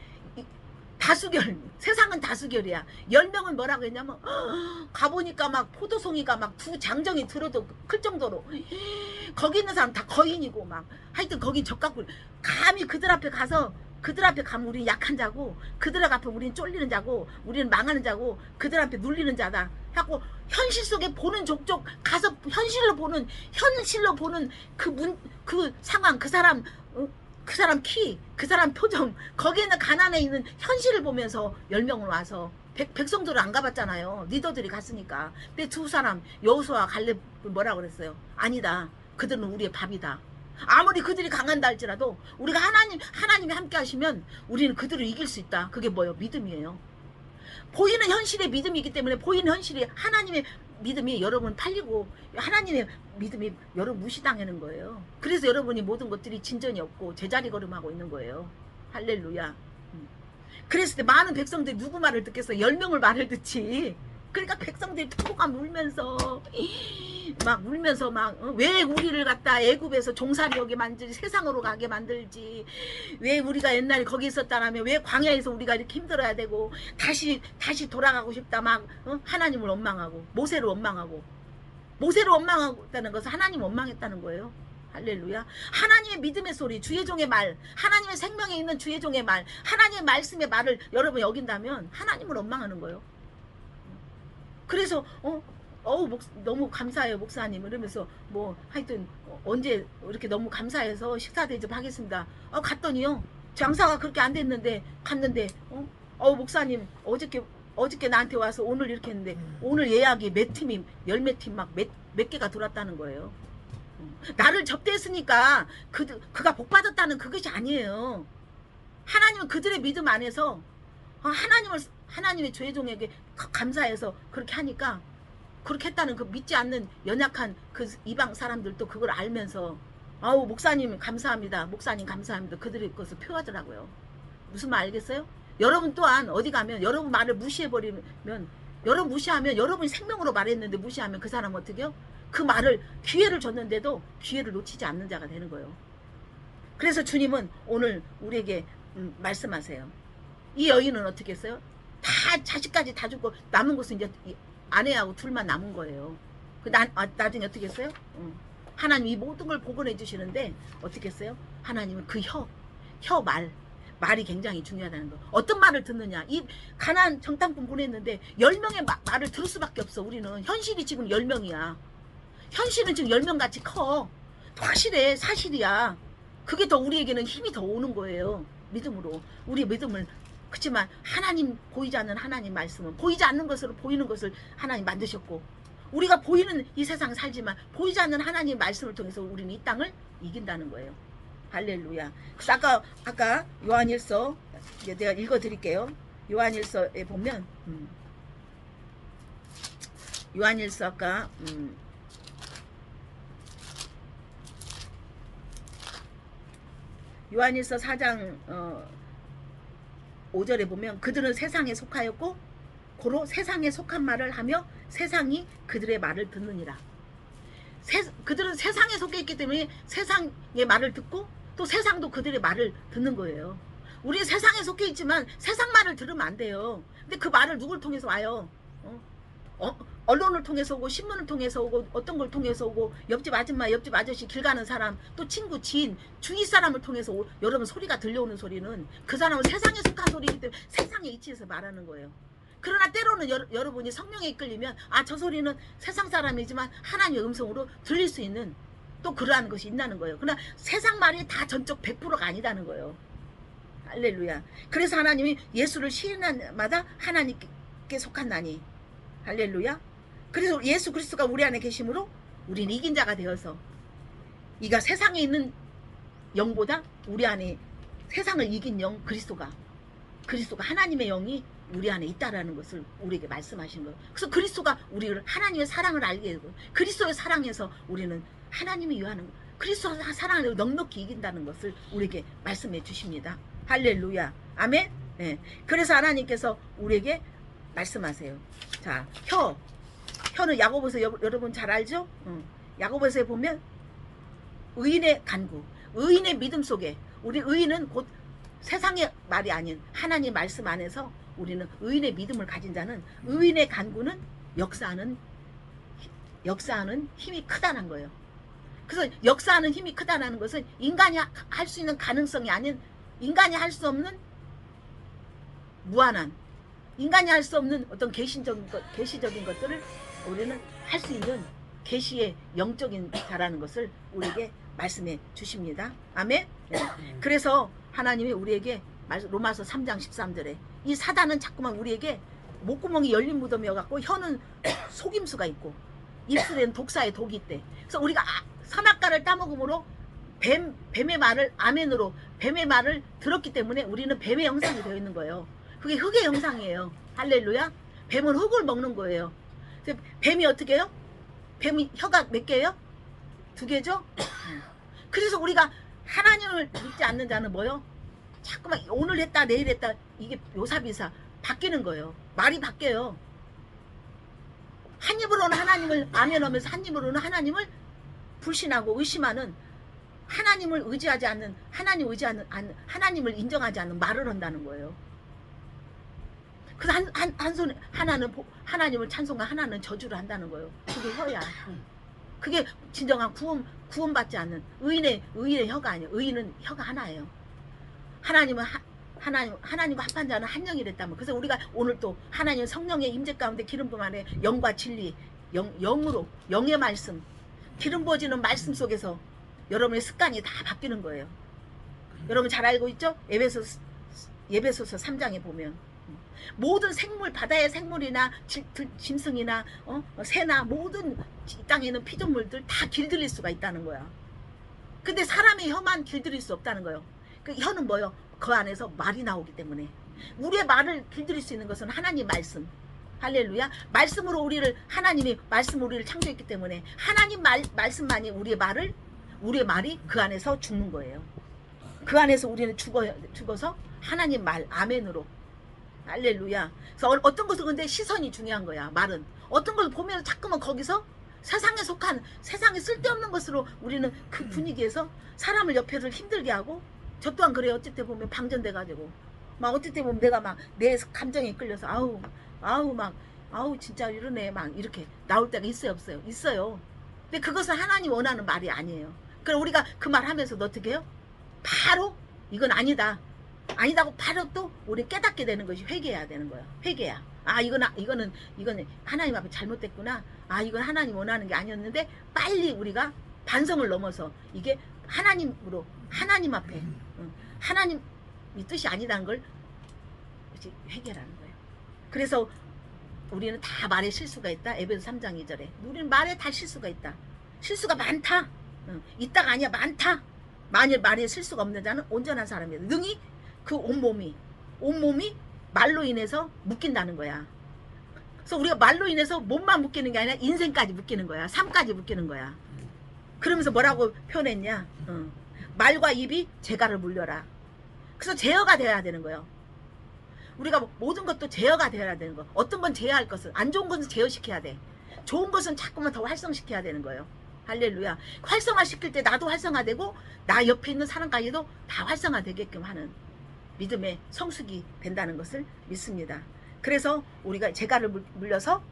세상은 다수결이야. 10명은 뭐라고 했냐면 가보니까 막 포도송이가 막 두 장정이 들어도 클 정도로 거기 있는 사람 다 거인이고 막 하여튼 거기 적각불 감히 그들 앞에 가면 우리는 약한 자고 그들 앞에 우리는 쫄리는 자고 우리는 망하는 자고 그들 앞에 눌리는 자다 하고 현실 속에 보는 족족 가서 현실로 보는 그 상황 그 사람 키, 그 사람 표정, 거기에는 가난에 있는 현실을 보면서 10명을 와서 백성들은 안 가봤잖아요. 리더들이 갔으니까. 근데 두 사람 여호수아와 갈렙 뭐라고 그랬어요? 아니다. 그들은 우리의 밥이다. 아무리 그들이 강한다 할지라도 우리가 하나님이 함께 하시면 우리는 그들을 이길 수 있다. 그게 뭐예요? 믿음이에요. 보이는 현실의 믿음이기 때문에 보이는 현실이 하나님의 믿음이 여러분 팔리고 하나님의 믿음이 여러분 무시당하는 거예요. 그래서 여러분이 모든 것들이 진전이 없고 제자리 걸음하고 있는 거예요. 할렐루야. 그랬을 때 많은 백성들이 누구 말을 듣겠어요? 10명을 말을 듣지. 그러니까 백성들이 토가 울면서 왜 우리를 갖다 애굽에서 종살이 오게 만들지 세상으로 가게 만들지 왜 우리가 옛날에 거기 있었다라면 왜 광야에서 우리가 이렇게 힘들어야 되고 다시 돌아가고 싶다 하나님을 원망하고 모세를 원망하고 모세를 원망했다는 것은 하나님 원망했다는 거예요. 할렐루야. 하나님의 믿음의 소리, 주의 종의 말, 하나님의 생명에 있는 주의 종의 말, 하나님의 말씀의 말을 여러분 여긴다면 하나님을 원망하는 거예요. 그래서 너무 감사해요 목사님 이러면서 뭐 하여튼 언제 이렇게 너무 감사해서 식사 대접하겠습니다. 갔더니요 장사가 그렇게 안 됐는데 갔는데 목사님 어저께 나한테 와서 오늘 이렇게 했는데 오늘 예약이 몇 팀이 열몇 팀 막 몇 개가 들어왔다는 거예요. 나를 접대했으니까 그가 복받았다는 그것이 아니에요. 하나님은 그들의 믿음 안에서 하나님의 죄 종에게 감사해서 그렇게 하니까 그렇게 했다는 그 믿지 않는 연약한 그 이방 사람들도 그걸 알면서 목사님 감사합니다. 목사님 감사합니다. 그들의 것을 표하더라고요. 무슨 말 알겠어요? 여러분 또한 어디 가면 여러분 말을 무시해버리면 여러분 무시하면 여러분이 생명으로 말했는데 무시하면 그 사람 어떻게요? 그 말을 기회를 줬는데도 기회를 놓치지 않는 자가 되는 거예요. 그래서 주님은 오늘 우리에게 말씀하세요. 이 여인은 어떻게 했어요? 다 자식까지 다 죽고 남은 것은 이제 아내하고 둘만 남은 거예요. 나중에 어떻게 했어요? 하나님 이 모든 걸 복원해 주시는데 어떻게 했어요? 하나님은 그 말이 굉장히 중요하다는 거. 어떤 말을 듣느냐. 이 가나안 정탐꾼 보냈는데 10명의 말을 들을 수밖에 없어. 우리는 현실이 지금 10명이야. 현실은 지금 10명 같이 커. 확실해. 사실이야. 그게 더 우리에게는 힘이 더 오는 거예요. 믿음으로. 우리의 믿음을. 그렇지만 하나님 보이지 않는 하나님 말씀은 보이지 않는 것으로 보이는 것을 하나님 만드셨고 우리가 보이는 이 세상 살지만 보이지 않는 하나님 말씀을 통해서 우리는 이 땅을 이긴다는 거예요. 할렐루야. 그래서 아까 요한일서 내가 읽어드릴게요. 요한일서에 보면 요한일서 아까 요한일서 4장 5절에 보면 그들은 세상에 속하였고 고로 세상에 속한 말을 하며 세상이 그들의 말을 듣느니라. 그들은 세상에 속해 있기 때문에 세상의 말을 듣고 또 세상도 그들의 말을 듣는 거예요. 우리 세상에 속해 있지만 세상 말을 들으면 안 돼요. 근데 그 말을 누굴 통해서 와요? 언론을 통해서 오고 신문을 통해서 오고 어떤 걸 통해서 오고 옆집 아줌마 옆집 아저씨 길 가는 사람 또 친구 지인 주위 사람을 통해서 여러분 소리가 들려오는 소리는 그 사람은 세상에 속한 소리이기 때문에 세상에 이치해서 말하는 거예요. 그러나 때로는 여러분이 성령에 이끌리면 저 소리는 세상 사람이지만 하나님의 음성으로 들릴 수 있는 또 그러한 것이 있다는 거예요. 그러나 세상 말이 다 전적 100%가 아니다는 거예요. 할렐루야. 그래서 하나님이 예수를 시인한 마다 하나님께 속한다니. 할렐루야. 그래서 예수 그리스도가 우리 안에 계심으로 우리는 이긴 자가 되어서 이가 세상에 있는 영보다 우리 안에 세상을 이긴 영 그리스도가 하나님의 영이 우리 안에 있다라는 것을 우리에게 말씀하신 거예요. 그래서 그리스도가 우리를 하나님의 사랑을 알게 되고 그리스도의 사랑에서 우리는 하나님이 위하는 그리스도의 사랑을 넉넉히 이긴다는 것을 우리에게 말씀해 주십니다. 할렐루야. 아멘. 네. 그래서 하나님께서 우리에게 말씀하세요. 자, 혀는 야고보서 여러분 잘 알죠? 야고보서에 보면 의인의 간구, 의인의 믿음 속에 우리 의인은 곧 세상의 말이 아닌 하나님 말씀 안에서 우리는 의인의 믿음을 가진 자는 의인의 간구는 역사하는 힘이 크다는 거예요. 그래서 역사하는 힘이 크다는 것은 인간이 할 수 있는 가능성이 아닌 인간이 할 수 없는 무한한 인간이 할 수 없는 어떤 계시적인 것들을 우리는 할 수 있는 계시의 영적인 자라는 것을 우리에게 말씀해 주십니다. 아멘. 네. 그래서 하나님이 우리에게 로마서 3장 13절에 이 사단은 자꾸만 우리에게 목구멍이 열린 무덤이어 갖고 혀는 속임수가 있고 입술에는 독사의 독이 있대. 그래서 우리가 선악과를 따먹음으로 뱀의 말을 아멘으로 뱀의 말을 들었기 때문에 우리는 뱀의 형상이 되어 있는 거예요. 그게 흙의 형상이에요. 할렐루야. 뱀은 흙을 먹는 거예요. 뱀이 어떻게 해요? 뱀이 혀가 몇 개예요? 2개죠? 그래서 우리가 하나님을 믿지 않는 자는 뭐요? 자꾸만 오늘 했다 내일 했다 이게 요사비사 바뀌는 거예요. 말이 바뀌어요. 한 입으로는 하나님을 아멘하면서 한 입으로는 하나님을 불신하고 의심하는 하나님을 의지하지 않는 하나님을 인정하지 않는 말을 한다는 거예요. 그래서 한 손에 하나는 하나님을 찬송하, 하나는 저주를 한다는 거예요. 그게 혀야. 그게 진정한 구원받지 않는 의인의 혀가 아니에요. 의인은 혀가 하나예요. 하나님과 합한 자는 한 영이랬다면. 그래서 우리가 오늘 또 하나님 성령의 임재 가운데 기름 부음 안에 영과 진리, 영으로 영의 말씀, 기름 부어지는 말씀 속에서 여러분의 습관이 다 바뀌는 거예요. 여러분 잘 알고 있죠? 예배소서 3장에 보면 모든 생물, 바다의 생물이나 짐승이나 새나 모든 이 땅에 있는 피조물들 다 길들일 수가 있다는 거야. 근데 사람의 혀만 길들일 수 없다는 거예요. 그 혀는 뭐요? 그 안에서 말이 나오기 때문에. 우리의 말을 길들일 수 있는 것은 하나님 말씀. 할렐루야. 말씀으로 하나님이 말씀으로 우리를 창조했기 때문에 하나님 말씀만이 우리의 말이 그 안에서 죽는 거예요. 그 안에서 우리는 죽어서 하나님 말, 아멘으로. 할렐루야. 그래서 어떤 것은 근데 시선이 중요한 거야. 말은 어떤 걸 보면 자꾸만 거기서 세상에 속한, 세상에 쓸데없는 것으로 우리는 그 분위기에서 사람을 옆에를 힘들게 하고, 저 또한 그래요. 어쩔 때 보면 방전돼 가지고 막 어쩔 때 보면 내가 막 내 감정에 끌려서 아우 진짜 이러네 막 이렇게 나올 때가 있어요, 없어요? 있어요. 근데 그것은 하나님 원하는 말이 아니에요. 그럼 우리가 그 말 하면서 어떻게 해요? 바로 이건 아니다고 바로 또 우리 깨닫게 되는 것이 회개해야 되는 거야. 회개야. 아 이거는 하나님 앞에 잘못됐구나. 아 이건 하나님 원하는 게 아니었는데 빨리 우리가 반성을 넘어서 이게 하나님 앞에 하나님 이 뜻이 아니라는 걸 회개라는 거예요. 그래서 우리는 다 말에 실수가 있다. 에베소 3장 2절에 우리는 말에 다 실수가 있다. 실수가 많다. 있다가 아니야, 많다. 만일 말에 실수가 없는 자는 온전한 사람이다. 능히 그 온몸이 말로 인해서 묶인다는 거야. 그래서 우리가 말로 인해서 몸만 묶이는 게 아니라 인생까지 묶이는 거야. 삶까지 묶이는 거야. 그러면서 뭐라고 표현했냐? 말과 입이 재갈을 물려라. 그래서 제어가 되어야 되는 거예요. 우리가 모든 것도 제어가 되어야 되는 거. 어떤 건 제어할 것은, 안 좋은 것은 제어시켜야 돼. 좋은 것은 자꾸만 더 활성시켜야 되는 거예요. 할렐루야. 활성화시킬 때 나도 활성화되고 나 옆에 있는 사람까지도 다 활성화되게끔 하는 믿음의 성숙이 된다는 것을 믿습니다. 그래서 우리가 재갈을 물려서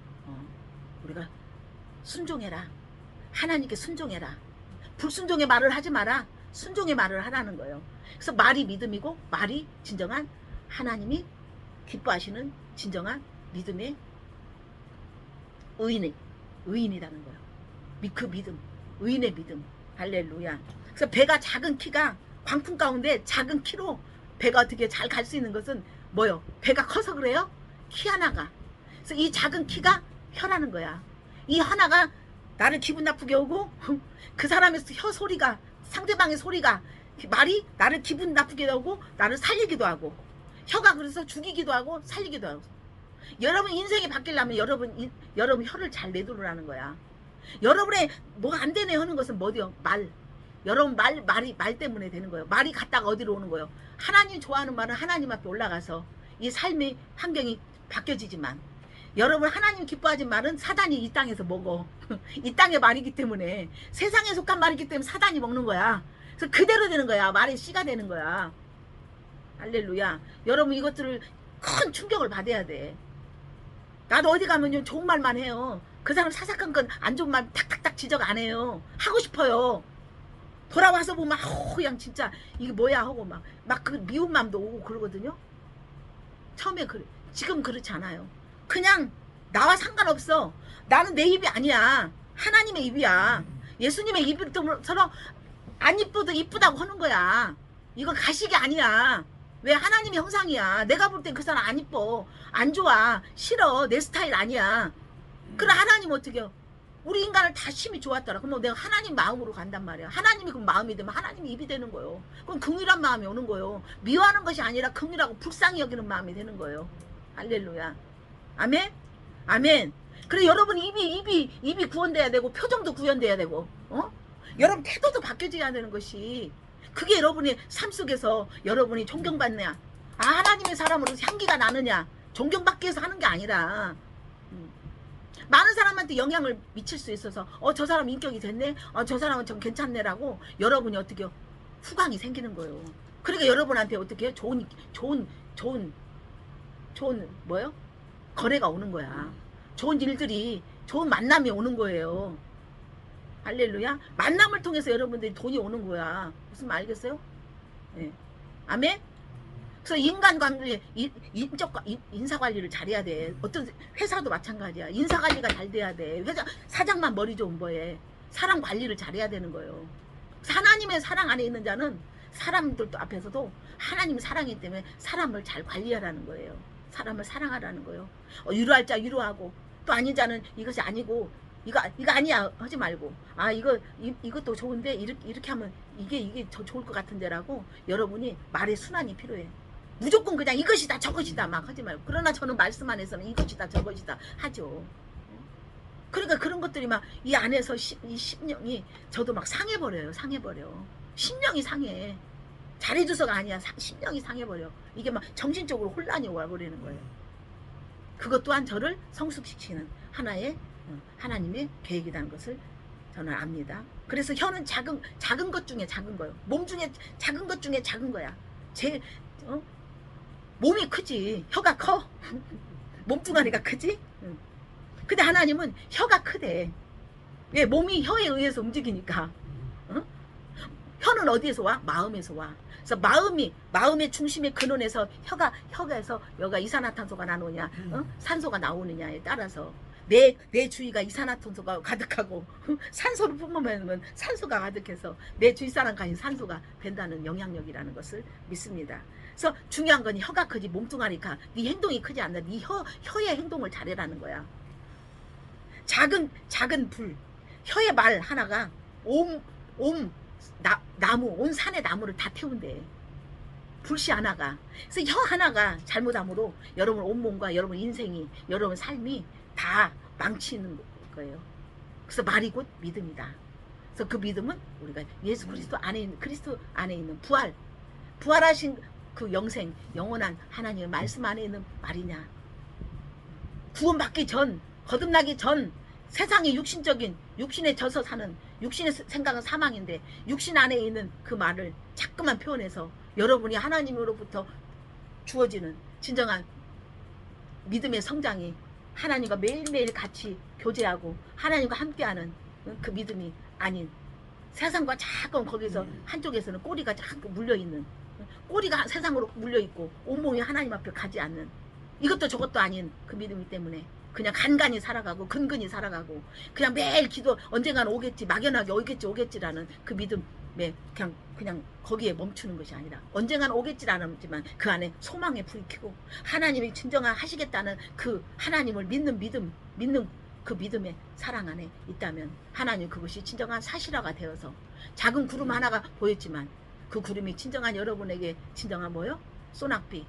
우리가 순종해라. 하나님께 순종해라. 불순종의 말을 하지 마라. 순종의 말을 하라는 거예요. 그래서 말이 믿음이고 말이 진정한 하나님이 기뻐하시는 진정한 믿음의 의인이라는 거예요. 그 믿음, 의인의 믿음. 할렐루야. 그래서 배가 작은 키가 광풍 가운데 작은 키로 배가 어떻게 잘 갈 수 있는 것은 뭐요? 배가 커서 그래요? 키 하나가. 그래서 이 작은 키가 혀라는 거야. 이 하나가 나를 기분 나쁘게 오고 그 사람의 혀 소리가, 상대방의 소리가, 말이 나를 기분 나쁘게 하고 나를 살리기도 하고, 혀가 그래서 죽이기도 하고 살리기도 하고. 여러분 인생이 바뀌려면 여러분 혀를 잘 내두르라는 거야. 여러분의 뭐가 안 되네 하는 것은 뭐디요? 말. 여러분 말 때문에 되는 거예요. 말이 갔다가 어디로 오는 거예요? 하나님 좋아하는 말은 하나님 앞에 올라가서 이 삶의 환경이 바뀌어지지만, 여러분 하나님 기뻐하지 말은 사단이 이 땅에서 먹어. 이 땅의 말이기 때문에, 세상에 속한 말이기 때문에 사단이 먹는 거야. 그래서 그대로 되는 거야. 말의 씨가 되는 거야. 할렐루야. 여러분 이것들을 큰 충격을 받아야 돼. 나도 어디 가면요 좋은 말만 해요. 그 사람 사사건 건 안 좋은 말 탁탁탁 지적 안 해요. 하고 싶어요. 돌아와서 보면 그냥 진짜 이게 뭐야 하고 막 그 미운 마음도 오고 그러거든요. 처음에 지금 그렇지 않아요. 그냥 나와 상관없어. 나는 내 입이 아니야. 하나님의 입이야. 예수님의 입처럼 안 이쁘도 이쁘다고 하는 거야. 이건 가식이 아니야. 왜? 하나님의 형상이야. 내가 볼 땐 그 사람 안 이뻐, 안 좋아, 싫어, 내 스타일 아니야. 그럼 하나님 어떻게 해요? 우리 인간을 다 심히 좋았더라. 그럼 내가 하나님 마음으로 간단 말이야. 하나님이 그 마음이 되면 하나님이 입이 되는 거예요. 그럼 긍휼한 마음이 오는 거예요. 미워하는 것이 아니라 긍휼하고 불쌍히 여기는 마음이 되는 거예요. 할렐루야. 아멘? 아멘. 그래 여러분 입이 구원돼야 되고 표정도 구현돼야 되고, 여러분 태도도 바뀌어져야 되는 것이, 그게 여러분의 삶 속에서 여러분이 존경받느냐, 하나님의 사람으로서 향기가 나느냐, 존경받기 위해서 하는 게 아니라 많은 사람한테 영향을 미칠 수 있어서 저 사람 인격이 됐네, 저 사람은 좀 괜찮네라고 여러분이 어떻게 후광이 생기는 거예요. 그러니까 여러분한테 어떻게 해요? 좋은 좋은 뭐요? 거래가 오는 거야. 좋은 일들이, 좋은 만남이 오는 거예요. 할렐루야. 만남을 통해서 여러분들이 돈이 오는 거야. 무슨 말 알겠어요? 예. 아멘. 그래서 인간관계, 인사관리를 잘해야 돼. 어떤 회사도 마찬가지야. 인사관리가 잘 돼야 돼. 회사 사장만 머리 좋은 거에 사람 관리를 잘해야 되는 거예요. 하나님의 사랑 안에 있는 자는 사람들 앞에서도 하나님 사랑이기 때문에 사람을 잘 관리하라는 거예요. 사람을 사랑하라는 거예요. 위로할 자 위로하고, 또 아닌 자는 이것이 아니고 이거 아니야 하지 말고, 아 이것도 좋은데 이렇게 하면 이게 더 좋을 것 같은데라고 여러분이 말의 순환이 필요해. 무조건 그냥 이것이다 저것이다 막 하지 말고, 그러나 저는 말씀 안에서는 이것이다 저것이다 하죠. 그러니까 그런 것들이 막 이 안에서 이 심령이 저도 막 상해버려요. 상해버려. 심령이 상해. 잘해줘서가 아니야. 심령이 상해버려. 이게 막 정신적으로 혼란이 와버리는 거예요. 그것 또한 저를 성숙시키는 하나의 하나님의 계획이라는 것을 저는 압니다. 그래서 혀는 작은 것 중에 작은 거예요. 몸 중에 작은 것 중에 작은 거야. 몸이 크지 혀가 커. 몸뚱아리가 크지. 근데 하나님은 혀가 크대. 왜? 몸이 혀에 의해서 움직이니까. 혀는 어디에서 와? 마음에서 와. 그래서 마음의 중심의 근원에서 혀가에서 여기가 이산화탄소가 나오느냐, 산소가 나오느냐에 따라서 내 주위가 이산화탄소가 가득하고 산소를 뿜으면 산소가 가득해서 내 주위 사람 가진 산소가 된다는 영향력이라는 것을 믿습니다. 그래서 중요한 건 혀가 크지 몸뚱아리가 네 행동이 크지 않나. 네 혀의 행동을 잘해라는 거야. 작은 불, 혀의 말 하나가 나무, 온 산의 나무를 다 태운대. 불씨 하나가. 그래서 혀 하나가 잘못함으로 여러분 온몸과 여러분 인생이, 여러분 삶이 다 망치는 거예요. 그래서 말이 곧 믿음이다. 그래서 그 믿음은 우리가 예수 그리스도 안에 있는 부활하신 그 영생, 영원한 하나님의 말씀 안에 있는 말이냐. 구원받기 전, 거듭나기 전 세상의 육신에 져서 사는, 육신의 생각은 사망인데 육신 안에 있는 그 말을 자꾸만 표현해서 여러분이 하나님으로부터 주어지는 진정한 믿음의 성장이, 하나님과 매일매일 같이 교제하고 하나님과 함께하는 그 믿음이 아닌 세상과 자꾸 거기서 한쪽에서는 꼬리가 자꾸 물려있는, 꼬리가 세상으로 물려있고 온몸이 하나님 앞에 가지 않는, 이것도 저것도 아닌 그 믿음이기 때문에 그냥 간간히 살아가고 근근히 살아가고 그냥 매일 기도 언젠가는 오겠지, 막연하게 오겠지라는 그 믿음에 그냥 거기에 멈추는 것이 아니라 언젠가는 오겠지라는 지만 그 안에 소망에 불이 켜고 하나님이 진정한 하시겠다는 그 하나님을 믿는 그 믿음의 사랑 안에 있다면 하나님 그것이 진정한 사실화가 되어서 작은 구름 하나가 보였지만 그 구름이 진정한 여러분에게 진정한 뭐요? 소낙비,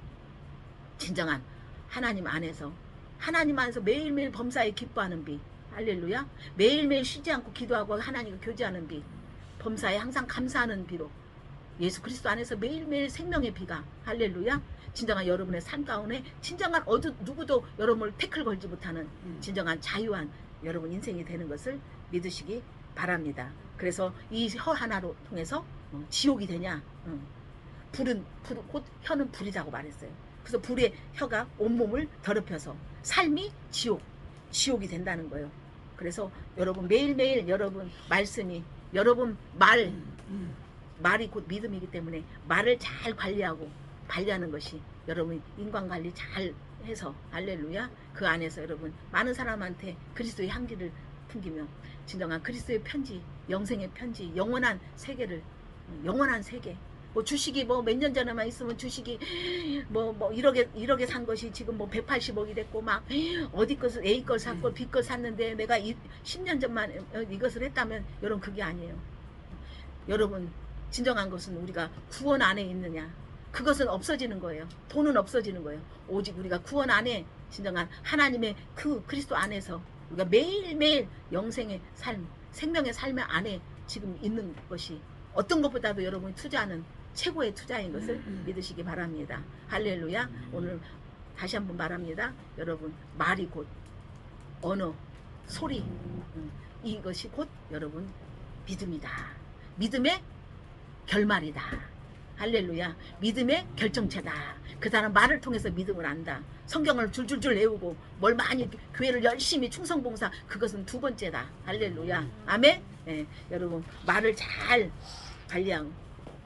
진정한 하나님 안에서 매일매일 범사에 기뻐하는 비, 할렐루야. 매일매일 쉬지 않고 기도하고 하나님과 교제하는 비, 범사에 항상 감사하는 비로 예수 그리스도 안에서 매일매일 생명의 비가, 할렐루야, 진정한 여러분의 삶 가운데 진정한 누구도 여러분을 태클 걸지 못하는 진정한 자유한 여러분 인생이 되는 것을 믿으시기 바랍니다. 그래서 이 혀 하나로 통해서 지옥이 되냐, 곧 혀는 불이라고 말했어요. 그래서 불의 혀가 온몸을 더럽혀서 삶이 지옥이 된다는 거예요. 그래서 여러분 매일매일 여러분 말씀이, 여러분 말이 곧 믿음이기 때문에 말을 잘 관리하는 것이 여러분 인간관리 잘 해서, 할렐루야, 그 안에서 여러분 많은 사람한테 그리스도의 향기를 풍기며 진정한 그리스도의 편지, 영생의 편지, 영원한 세계, 뭐 주식이 뭐 몇 년 전에만 있으면 주식이 뭐 1억에 산 것이 지금 뭐 180억이 됐고, 막 어디 것을 A 걸 샀고 B 걸 샀는데 내가 10년 전만 이것을 했다면 여러분 그게 아니에요. 여러분 진정한 것은 우리가 구원 안에 있느냐, 그것은 없어지는 거예요. 돈은 없어지는 거예요. 오직 우리가 구원 안에 진정한 하나님의 그 그리스도 안에서 우리가 매일매일 영생의 삶, 생명의 삶의 안에 지금 있는 것이 어떤 것보다도 여러분이 투자하는 최고의 투자인 것을 믿으시기 바랍니다. 할렐루야. 오늘 다시 한번 말합니다. 여러분 말이 곧 언어, 소리, 이것이 곧 여러분 믿음이다. 믿음의 결말이다. 할렐루야. 믿음의 결정체다. 그 사람 말을 통해서 믿음을 안다. 성경을 줄줄줄 외우고 뭘 많이 교회를 열심히 충성봉사, 그것은 두 번째다. 할렐루야. 아멘. 예, 여러분 말을 잘 관리하고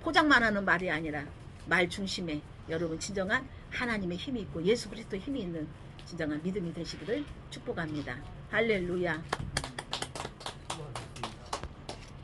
포장만 하는 말이 아니라 말 중심에 여러분 진정한 하나님의 힘이 있고 예수 그리스도 힘이 있는 진정한 믿음이 되시기를 축복합니다. 할렐루야.